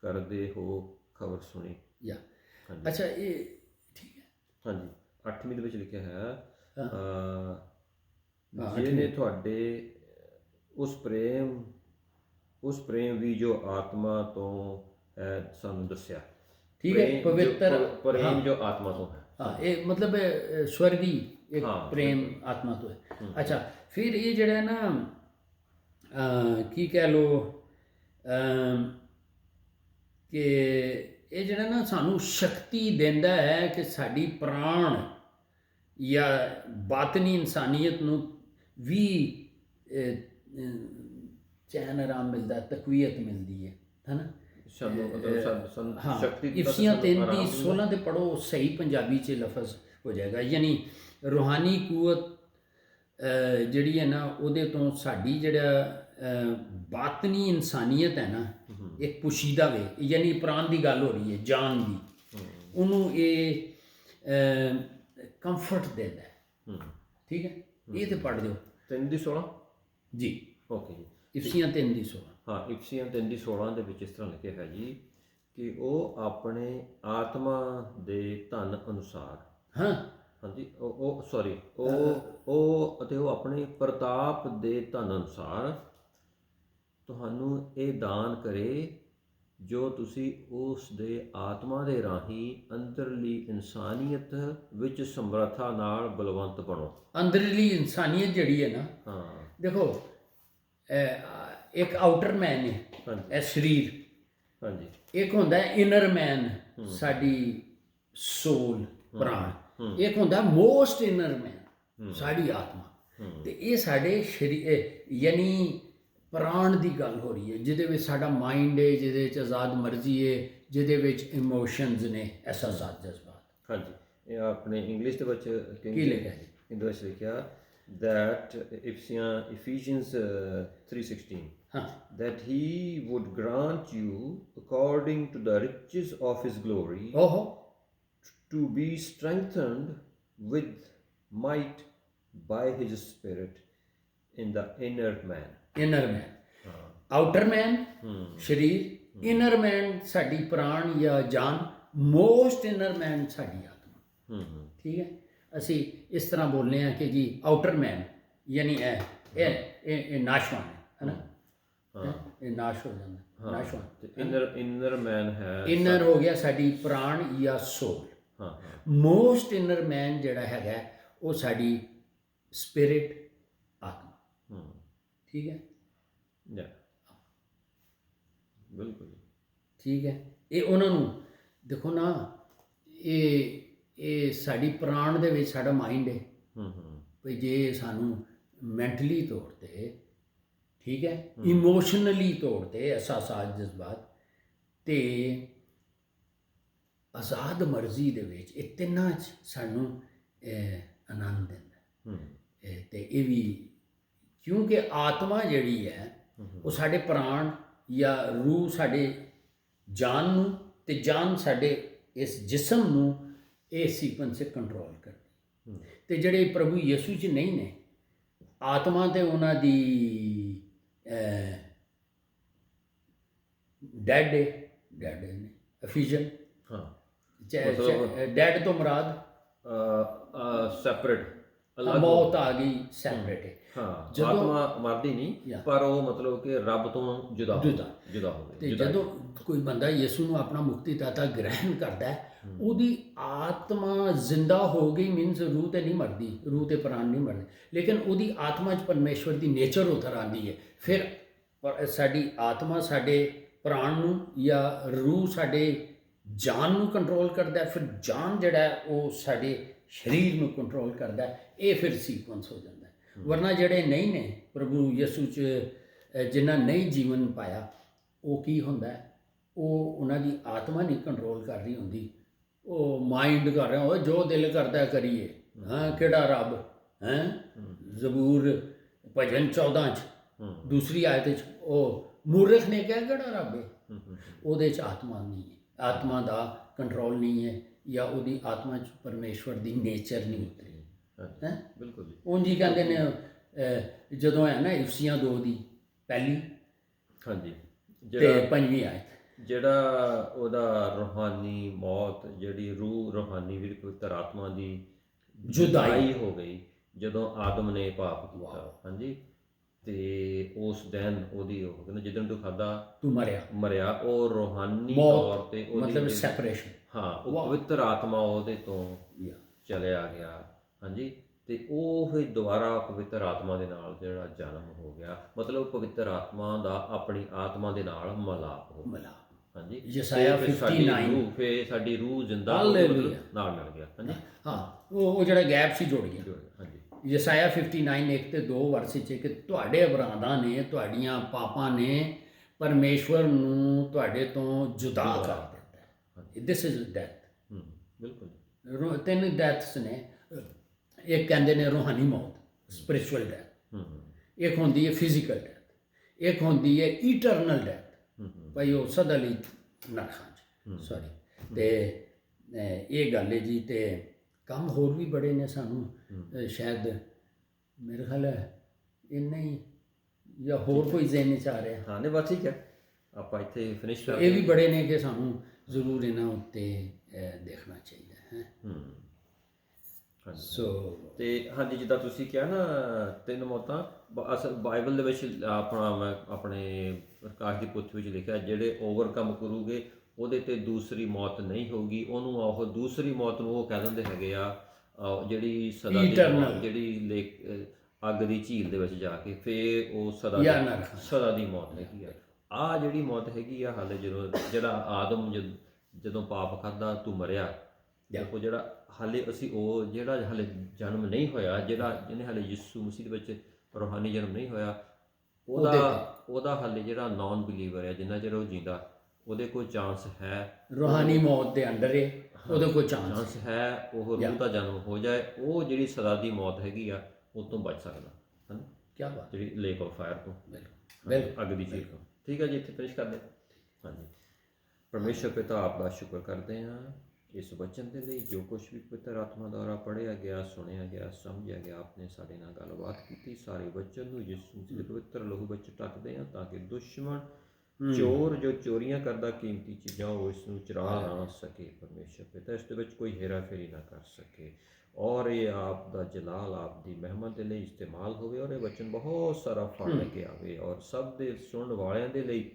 ਕਰਦੇ ਹੋ ਖਬਰ ਸੁਣੀ। ਯਾ ਹਾਂਜੀ ਅੱਛਾ, ਇਹ ਠੀਕ ਹੈ। ਹਾਂਜੀ। 8ਵੀਂ ਦੇ ਵਿੱਚ ਲਿਖਿਆ ਹੈ ਹਾਂ, ਜਿਹਨੇ ਤੁਹਾਡੇ ਉਸ ਪ੍ਰੇਮ ਵੀ ਜੋ ਆਤਮਾ ਤੋਂ ਹੈ ਸਾਨੂੰ ਦੱਸਿਆ। ਠੀਕ ਹੈ। ਪਵਿੱਤਰ ਪ੍ਰੇਮ ਜੋ ਆਤਮਾ ਤੋਂ ਹੈ। ਹਾਂ, ਇਹ ਮਤਲਬ ਸਵਰਗੀ ਇੱਕ ਪ੍ਰੇਮ ਆਤਮਾ ਤੋਂ ਹੈ। ਅੱਛਾ, ਫਿਰ ਇਹ ਜਿਹੜਾ ਨਾ ਕੀ ਕਹਿ ਲੋ ਕਿ ਇਹ ਜਿਹੜਾ ਨਾ ਸਾਨੂੰ ਸ਼ਕਤੀ ਦਿੰਦਾ ਹੈ ਕਿ ਸਾਡੀ ਪ੍ਰਾਣ ਜਾਂ ਬਾਤਨੀ ਇਨਸਾਨੀਅਤ ਨੂੰ ਵੀ ਚੈਨ ਆਰਾਮ ਮਿਲਦਾ, ਤਕਵੀਅਤ ਮਿਲਦੀ ਹੈ ਨਾ। ਸਾਨੂੰ ਸ਼ਕਤੀ ਇਫਸੀਆਂ 3 ਦੀ 16 ਤੇ ਪੜੋ, ਸਹੀ ਪੰਜਾਬੀ 'ਚ ਲਫ਼ਜ਼ ਹੋ ਜਾਏਗਾ। ਯਾਨੀ ਰੂਹਾਨੀ ਕੂਵਤ ਜਿਹੜੀ ਹੈ ਨਾ, ਉਹਦੇ ਤੋਂ ਸਾਡੀ ਜਿਹੜਾ ਬਾਤਨੀ ਇਨਸਾਨੀਅਤ ਹੈ ਨਾ, ਇੱਕ ਪੁਸ਼ੀਦਾ ਵੇ, ਯਾਨੀ ਪ੍ਰਾਣ ਦੀ ਗੱਲ ਹੋ ਰਹੀ ਹੈ, ਜਾਨ ਦੀ, ਉਹਨੂੰ ਇਹ ਕੰਫਰਟ ਦਿੰਦਾ ਹੈ। ਠੀਕ ਹੈ। ਇਹ ਤੇ ਪੜ੍ਹ ਦਿਓ 3 ਦੀ 16 ਜੀ। ਓਕੇ ਜੀ। ਇਫਸੀਆਂ 3 ਦੀ 16 ਹਾਂ, ਇਫਸੀਆਂ 3 ਦੀ 16 ਦੇ ਵਿੱਚ ਇਸ ਤਰ੍ਹਾਂ ਲਿਖਿਆ ਹੈ ਜੀ ਕਿ ਉਹ ਆਪਣੇ ਆਤਮਾ ਦੇ ਧਨ ਅਨੁਸਾਰ ਹਾਂ ਹਾਂਜੀ ਉਹ ਸੌਰੀ ਉਹ ਅਤੇ ਉਹ ਆਪਣੇ ਪ੍ਰਤਾਪ ਦੇ ਧਨ ਅਨੁਸਾਰ ਤੁਹਾਨੂੰ ਇਹ ਦਾਨ ਕਰੇ ਜੋ ਤੁਸੀਂ ਉਸ ਦੇ ਆਤਮਾ ਦੇ ਰਾਹੀਂ ਅੰਦਰਲੀ ਇਨਸਾਨੀਅਤ ਵਿੱਚ ਸਮਰੱਥਾ ਨਾਲ ਬਲਵੰਤ ਬਣੋ। ਅੰਦਰਲੀ ਇਨਸਾਨੀਅਤ ਜਿਹੜੀ ਹੈ ਨਾ, ਹਾਂ ਦੇਖੋ ਇੱਕ ਆਊਟਰ ਮੈਨ ਹੈ, ਇਹ ਸਰੀਰ। ਹਾਂਜੀ। ਇੱਕ ਹੁੰਦਾ ਇਨਰ ਮੈਨ, ਸਾਡੀ ਸੋਲ, ਪ੍ਰਾਣ। ਇੱਕ ਹੁੰਦਾ ਮੋਸਟ ਇਨਰ ਮੈਨ, ਸਾਡੀ ਆਤਮਾ। ਤੇ ਇਹ ਸਾਡੇ ਸਰੀਰ ਯਾਨੀ ਪ੍ਰਾਣ ਦੀ ਗੱਲ ਹੋ ਰਹੀ ਹੈ, ਜਿਹਦੇ ਵਿੱਚ ਸਾਡਾ ਮਾਈਂਡ ਹੈ, ਜਿਹਦੇ ਵਿੱਚ ਆਜ਼ਾਦ ਮਰਜ਼ੀ ਹੈ, ਜਿਹਦੇ ਵਿੱਚ ਇਮੋਸ਼ਨਸ ਨੇ, ਅਹਿਸਾਸਾਤ, ਜਜ਼ਬਾਤ। ਹਾਂਜੀ। ਇਹ ਆਪਣੇ ਇੰਗਲਿਸ਼ ਦੇ ਵਿੱਚ ਕੀ ਲਿਖਿਆ ਜੀ? ਇਹਦੇ ਵਿੱਚ ਲਿਖਿਆ that Ephesians 3:16 that he would grant you according to the riches of his glory to be strengthened with might by his spirit in the inner man. Inner man, outer man ਸਰੀਰ, inner ਮੈਨ ਸਾਡੀ ਪ੍ਰਾਣ ਜਾਂ ਜਾਨ, most inner ਮੈਨ ਸਾਡੀ ਆਤਮਾ। ਠੀਕ ਹੈ। ਅਸੀਂ ਇਸ ਤਰ੍ਹਾਂ ਬੋਲਦੇ ਹਾਂ ਕਿ ਜੀ ਆਊਟਰ ਮੈਨ ਯਾਨੀ ਇਹ ਨਾਸ਼ਵਾਨ ਹੈ ਨਾ, ਇਹ ਨਾਸ਼ ਹੋ ਜਾਂਦਾ, ਨਾਸ਼ਵਾਨ। ਇਨਰ ਮੈਨ ਹੈ, ਇਨਰ ਹੋ ਗਿਆ ਸਾਡੀ ਪ੍ਰਾਣ ਜਾਂ ਸੋਲ। ਮੋਸਟ ਇਨਰ ਮੈਨ ਜਿਹੜਾ ਹੈਗਾ ਉਹ ਸਾਡੀ ਸਪਿਰਿਟ, ਆਤਮਾ। ਠੀਕ ਹੈ। ਬਿਲਕੁਲ ਠੀਕ ਹੈ। ਇਹ ਉਹਨਾਂ ਨੂੰ ਦੇਖੋ ਨਾ, ਇਹ ਸਾਡੀ ਪ੍ਰਾਣ ਦੇ ਵਿੱਚ ਸਾਡਾ ਮਾਈਂਡ ਹੈ। ਵੀ ਜੇ ਸਾਨੂੰ ਮੈਂਟਲੀ ਤੌਰ 'ਤੇ, ਠੀਕ ਹੈ, ਇਮੋਸ਼ਨਲੀ ਤੌਰ 'ਤੇ, ਅਹਿਸਾਸਾਤ, ਜਜ਼ਬਾਤ ਅਤੇ ਆਜ਼ਾਦ ਮਰਜ਼ੀ ਦੇ ਵਿੱਚ, ਇਹ ਤਿੰਨਾਂ 'ਚ ਸਾਨੂੰ ਆਨੰਦ ਦਿੰਦਾ। ਅਤੇ ਇਹ ਵੀ ਕਿਉਂਕਿ ਆਤਮਾ ਜਿਹੜੀ ਹੈ ਉਹ ਸਾਡੇ ਪ੍ਰਾਣ ਜਾਂ ਰੂਹ ਸਾਡੇ ਜਾਨ ਨੂੰ, ਅਤੇ ਜਾਨ ਸਾਡੇ ਇਸ ਜਿਸਮ ਨੂੰ ਇਹ ਸੀਕੁਐਂਸ ਕੰਟਰੋਲ ਕਰਦੀ। ਅਤੇ ਜਿਹੜੇ ਪ੍ਰਭੂ ਯਿਸੂ 'ਚ ਨਹੀਂ ਨੇ, ਆਤਮਾ ਤੇ ਉਹਨਾਂ ਦੀ ਡੈਡ ਨੇ, ਅਫੀਜ਼ਨ। ਡੈਡ ਤੋਂ ਮੁਰਾਦ ਸੈਪਰੇਟ, ਅਲੱਗ ਮੌਤ ਆ ਗਈ, ਸੈਪਰੇਟ ਹੈ। ਹਾਂ, ਜਦੋਂ- ਆਤਮਾ ਮਰਦੀ ਨਹੀਂ, Yeah. ਪਰ ਉਹ ਮਤਲਬ ਕਿ ਰੱਬ ਤੋਂ ਜੁਦਾ ਹੋ ਜੁਦਾ। ਗਈ ਤੇ ਜਦੋਂ ਕੋਈ ਬੰਦਾ ਯਿਸੂ ਨੂੰ ਆਪਣਾ ਮੁਕਤੀਦਾਤਾ ਗ੍ਰਹਿਣ ਕਰਦਾ ਹੈ, ਉਹਦੀ ਆਤਮਾ ਜ਼ਿੰਦਾ ਹੋ ਗਈ, ਮੀਨਸ ਰੂਹ ਤੇ ਨਹੀਂ ਮਰਦੀ, ਰੂਹ ਤੇ ਪ੍ਰਾਣ ਨਹੀਂ ਮਰਦੇ, ਲੇਕਿਨ ਉਹਦੀ ਆਤਮਾ 'ਚ ਪਰਮੇਸ਼ਵਰ ਦੀ ਨੇਚਰ ਉਤਰ ਆਉਂਦੀ ਹੈ। ਫਿਰ ਸਾਡੀ ਆਤਮਾ ਸਾਡੇ ਪ੍ਰਾਣ ਨੂੰ ਜਾਂ ਰੂਹ ਸਾਡੇ ਜਾਨ ਨੂੰ ਕੰਟਰੋਲ ਕਰਦਾ ਹੈ, ਫਿਰ ਜਾਨ ਜਿਹੜਾ ਹੈ ਉਹ ਸਾਡੇ ਸਰੀਰ ਨੂੰ ਕੰਟਰੋਲ ਕਰਦਾ ਹੈ। ਇਹ ਫਿਰ ਸੀਕੁਐਂਸ ਹੋ ਜਾਂਦਾ ਹੈ। ਵਰਨਾ ਜਿਹੜੇ ਨਹੀਂ ਨੇ ਪ੍ਰਭੂ ਯਿਸੂ 'ਚ ਜਿਨ੍ਹਾਂ ਨਹੀਂ ਜੀਵਨ ਪਾਇਆ, ਉਹ ਕੀ ਹੁੰਦਾ ਹੈ, ਉਹ ਉਹਨਾਂ ਦੀ ਆਤਮਾ ਨਹੀਂ ਕੰਟਰੋਲ ਕਰ ਰਹੀ ਹੁੰਦੀ, ਉਹ ਮਾਈਂਡ ਕਰ ਰਿਹਾ, ਉਹ ਜੋ ਦਿਲ ਕਰਦਾ ਕਰੀਏ। ਹਾਂ, ਕਿਹੜਾ ਰੱਬ ਹੈ? ਜ਼ਬੂਰ ਭਜਨ 14 'ਚ ਦੂਸਰੀ ਆਇਤ 'ਚ ਉਹ ਮੂਰਖ ਨੇ ਕਿਹਾ ਕਿਹੜਾ ਰੱਬ ਹੈ? ਉਹਦੇ 'ਚ ਆਤਮਾ ਨਹੀਂ ਹੈ, ਆਤਮਾ ਦਾ ਕੰਟਰੋਲ ਨਹੀਂ ਹੈ, ਜਾਂ ਉਹਦੀ ਆਤਮਾ 'ਚ ਪਰਮੇਸ਼ਵਰ ਦੀ ਨੇਚਰ ਨਹੀਂ ਉਤਰੀ ਹੈ। ਬਿਲਕੁਲ ਜੀ। ਉਂਝ ਹੀ ਕਹਿੰਦੇ ਨੇ ਜਦੋਂ ਹੈ ਨਾ ਇਫਸੀਆਂ 2 ਦੀ ਪਹਿਲੀ ਹਾਂਜੀ, ਤੇ 5ਵੀਂ ਆਇਤ, ਜਿਹੜਾ ਉਹਦਾ ਰੂਹਾਨੀ ਮੌਤ, ਜਿਹੜੀ ਰੂਹ ਰੂਹਾਨੀ ਵੀ ਪਵਿੱਤਰ ਆਤਮਾ ਦੀ ਜੁਦਾਈ ਹੋ ਗਈ ਜਦੋਂ ਆਦਮ ਨੇ ਪਾਪ ਕੀਤਾ। ਹਾਂਜੀ, ਤੇ ਉਸ ਦਿਨ ਉਹਦੀ ਉਹ ਕਹਿੰਦਾ ਜਿੱਦਣ ਤੂੰ ਖਾਦਾ ਤੂੰ ਮਰਿਆ, ਉਹ ਰੂਹਾਨੀ ਤੌਰ ਤੇ ਮਤਲਬ ਸੈਪਰੇਸ਼ਨ। ਹਾਂ, ਉਹ ਪਵਿੱਤਰ ਆਤਮਾ ਉਹਦੇ ਤੋਂ ਚਲਿਆ ਗਿਆ। ਹਾਂਜੀ, ਤੇ ਉਹ ਫਿਰ ਦੁਬਾਰਾ ਪਵਿੱਤਰ ਆਤਮਾ ਦੇ ਨਾਲ ਜਿਹੜਾ ਜਨਮ ਹੋ ਗਿਆ, ਮਤਲਬ ਪਵਿੱਤਰ ਆਤਮਾ ਦਾ ਆਪਣੀ ਆਤਮਾ ਦੇ ਨਾਲ ਮਿਲਾਪ ਹੋ ਗਿਆ। ਹਾਂਜੀ, ਯਸਾਇਆ 59 ਫਿਰ ਸਾਡੀ ਰੂਹ ਜ਼ਿੰਦਾ ਨਾਲ ਮਿਲ ਗਿਆ। ਹਾਂਜੀ, ਹਾਂ, ਉਹ ਜਿਹੜਾ ਗੈਪ ਸੀ ਜੁੜ ਗਿਆ। ਹਾਂਜੀ, ਯਸਾਇਆ 59 1 ਤੇ 2 ਵਰਸੇ 'ਚ ਕਿ ਤੁਹਾਡੇ ਅਪਰਾਧਾਂ ਨੇ, ਤੁਹਾਡੀਆਂ ਪਾਪਾਂ ਨੇ ਪਰਮੇਸ਼ਵਰ ਨੂੰ ਤੁਹਾਡੇ ਤੋਂ ਜੁਦਾ ਕਰ ਦਿੱਤਾ। This is death. ਬਿਲਕੁਲ। 3 ਡੈਥਸ ਨੇ। ਇੱਕ ਕਹਿੰਦੇ ਨੇ ਰੂਹਾਨੀ ਮੌਤ, ਸਪਿਰਿਚੁਅਲ ਡੈਥ, ਇੱਕ ਹੁੰਦੀ ਹੈ ਫਿਜ਼ੀਕਲ ਡੈਥ, ਇੱਕ ਹੁੰਦੀ ਹੈ ਇਟਰਨਲ ਡੈਥ, ਭਾਈ ਉਹ ਸਦਾ ਲਈ ਨਰਕਾਂ 'ਚ। ਸੌਰੀ, ਤੇ ਇਹ ਗੱਲ ਹੈ ਜੀ। ਤੇ ਕੰਮ ਹੋਰ ਵੀ ਬੜੇ ਨੇ ਸਾਨੂੰ, ਸ਼ਾਇਦ ਮੇਰੇ ਖਿਆਲ ਹੈ ਇੰਨਾ ਹੀ, ਜਾਂ ਹੋਰ ਕੋਈ ਜ਼ਿਹਨ 'ਚ ਆ ਰਿਹਾ। ਹਾਂ, ਨਹੀਂ ਬਸ ਠੀਕ ਹੈ, ਆਪਾਂ ਇੱਥੇ ਫਿਨਿਸ਼ ਕਰ। ਇਹ ਵੀ ਬੜੇ ਨੇ ਕਿ ਸਾਨੂੰ ਜ਼ਰੂਰ ਇਹਨਾਂ ਉੱਤੇ ਦੇਖਣਾ ਚਾਹੀਦਾ ਹੈ। ਸੋ ਤੇ ਹਾਂਜੀ, ਜਿੱਦਾਂ ਤੁਸੀਂ ਕਿਹਾ ਨਾ 3 ਮੌਤਾਂ, ਅਸਲ ਬਾਈਬਲ ਦੇ ਵਿੱਚ ਆਪਣਾ ਮੈਂ ਆਪਣੇ ਪ੍ਰਕਾਸ਼ ਦੀ ਪੁੱਥ ਵਿੱਚ ਲਿਖਿਆ, ਜਿਹੜੇ ਓਵਰਕਮ ਕਰੂਗੇ ਉਹਦੇ ਤੇ ਦੂਸਰੀ ਮੌਤ ਨਹੀਂ ਹੋਊਗੀ। ਉਹਨੂੰ ਉਹ ਦੂਸਰੀ ਮੌਤ ਨੂੰ ਉਹ ਕਹਿ ਦਿੰਦੇ ਹੈਗੇ ਆ, ਜਿਹੜੀ ਸਦਾ ਦੀ ਜਿਹੜੀ ਅੱਗ ਦੀ ਝੀਲ ਦੇ ਵਿੱਚ ਜਾ ਕੇ ਫਿਰ ਉਹ ਸਦਾ ਦੀ ਮੌਤ ਹੈਗੀ ਆ। ਆਹ ਜਿਹੜੀ ਮੌਤ ਹੈਗੀ ਆ, ਹਾਲੇ ਜਿਹੜਾ ਆਦਮ ਜਦੋਂ ਪਾਪ ਕਰਦਾ ਤੂੰ ਮਰਿਆ, ਉਹ ਜਿਹੜਾ ਹਾਲੇ ਅਸੀਂ ਉਹ ਜਿਹੜਾ ਹਾਲੇ ਜਨਮ ਨਹੀਂ ਹੋਇਆ, ਜਿਹਨੇ ਹਾਲੇ ਯਿਸੂ ਮਸੀਹ ਦੇ ਵਿੱਚ ਰੂਹਾਨੀ ਜਨਮ ਨਹੀਂ ਹੋਇਆ, ਉਹਦਾ ਹਾਲੇ ਜਿਹੜਾ ਨਾਨ ਬਿਲੀਵਰ ਹੈ, ਜਿੰਨਾ ਚਿਰ ਉਹ ਜੀਂਦਾ, ਉਹਦੇ ਕੋਈ ਚਾਂਸ ਹੈ ਰੂਹਾਨੀ ਮੌਤ ਦੇ ਅੰਡਰ ਹੈ, ਉਹਦੇ ਕੋਈ ਚਾਂਸ ਹੈ ਉਹ ਰੂਹ ਦਾ ਜਨਮ ਹੋ ਜਾਏ, ਉਹ ਜਿਹੜੀ ਸਦਾ ਦੀ ਮੌਤ ਹੈਗੀ ਆ ਉਹ ਤੋਂ ਬਚ ਸਕਦਾ ਹੈ। ਕੀ ਬਾਤ, ਜਿਹੜੀ ਲੇਕ ਆਫ ਫਾਇਰ ਤੋਂ, ਅੱਗ ਦੀ ਝੀਲ ਤੋਂ। ਠੀਕ ਹੈ ਜੀ, ਇੱਥੇ ਫਿਨਿਸ਼ ਕਰਦੇ। ਹਾਂਜੀ, ਪਰਮੇਸ਼ਰ ਪਿਤਾ ਆਪ ਦਾ ਸ਼ੁਕਰ ਕਰਦੇ ਹਾਂ ਇਸ ਵਚਨ ਦੇ ਲਈ, ਜੋ ਕੁਛ ਵੀ ਪਵਿੱਤਰ ਆਤਮਾ ਦੁਆਰਾ ਪੜ੍ਹਿਆ ਗਿਆ, ਸੁਣਿਆ ਗਿਆ, ਸਮਝਿਆ ਗਿਆ, ਆਪਨੇ ਸਾਡੇ ਨਾਲ ਗੱਲਬਾਤ ਕੀਤੀ। ਸਾਰੇ ਵਚਨ ਨੂੰ ਯਿਸੂ ਮਸੀਹ ਦੇ ਪਵਿੱਤਰ ਲਹੂ ਵਿੱਚ ਟੱਕਦੇ ਹਾਂ, ਤਾਂ ਕਿ ਦੁਸ਼ਮਣ ਚੋਰ ਜੋ ਚੋਰੀਆਂ ਕਰਦਾ ਕੀਮਤੀ ਚੀਜ਼ਾਂ, ਉਹ ਇਸ ਨੂੰ ਚੁਰਾ ਨਾ ਸਕੇ। ਪਰਮੇਸ਼ਰ ਪਿਤਾ ਇਸ ਦੇ ਵਿੱਚ ਕੋਈ ਹੇਰਾ ਫੇਰੀ ਨਾ ਕਰ ਸਕੇ, ਔਰ ਇਹ ਆਪ ਦਾ ਜਲਾਲ, ਆਪ ਦੀ ਮਹਿਮਾ ਦੇ ਲਈ ਇਸਤੇਮਾਲ ਹੋਵੇ, ਔਰ ਇਹ ਵਚਨ ਬਹੁਤ ਸਾਰਾ ਫਲ ਲੈ ਕੇ ਆਵੇ, ਔਰ ਸਭ ਦੇ ਸੁਣਨ ਵਾਲਿਆਂ ਦੇ ਲਈ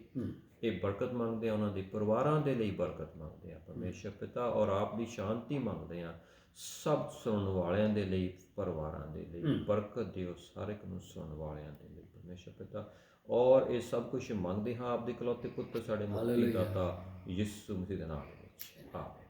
ਇਹ ਬਰਕਤ ਮੰਗਦੇ ਆ, ਉਹਨਾਂ ਦੇ ਪਰਿਵਾਰਾਂ ਦੇ ਲਈ ਬਰਕਤ ਮੰਗਦੇ ਆ ਪਰਮੇਸ਼ਰ ਪਿਤਾ, ਔਰ ਆਪ ਦੀ ਸ਼ਾਂਤੀ ਮੰਗਦੇ ਆ ਸਭ ਸੁਣਨ ਵਾਲਿਆਂ ਦੇ ਲਈ, ਪਰਿਵਾਰਾਂ ਦੇ ਲਈ ਬਰਕਤ ਦਿਓ, ਸਾਰੇ ਨੂੰ ਸੁਣਨ ਵਾਲਿਆਂ ਦੇ ਲਈ ਪਰਮੇਸ਼ਰ ਪਿਤਾ। ਔਰ ਇਹ ਸਭ ਕੁਝ ਮੰਗਦੇ ਹਾਂ ਆਪ ਦੇ ਇਕਲੌਤੇ ਪੁੱਤਰ ਸਾਡੇ ਮੁਕਤੀਦਾਤਾ ਯਿਸੂ ਮਸੀਹ ਦੇ ਨਾਮ ਵਿੱਚ। ਆਮੀਨ।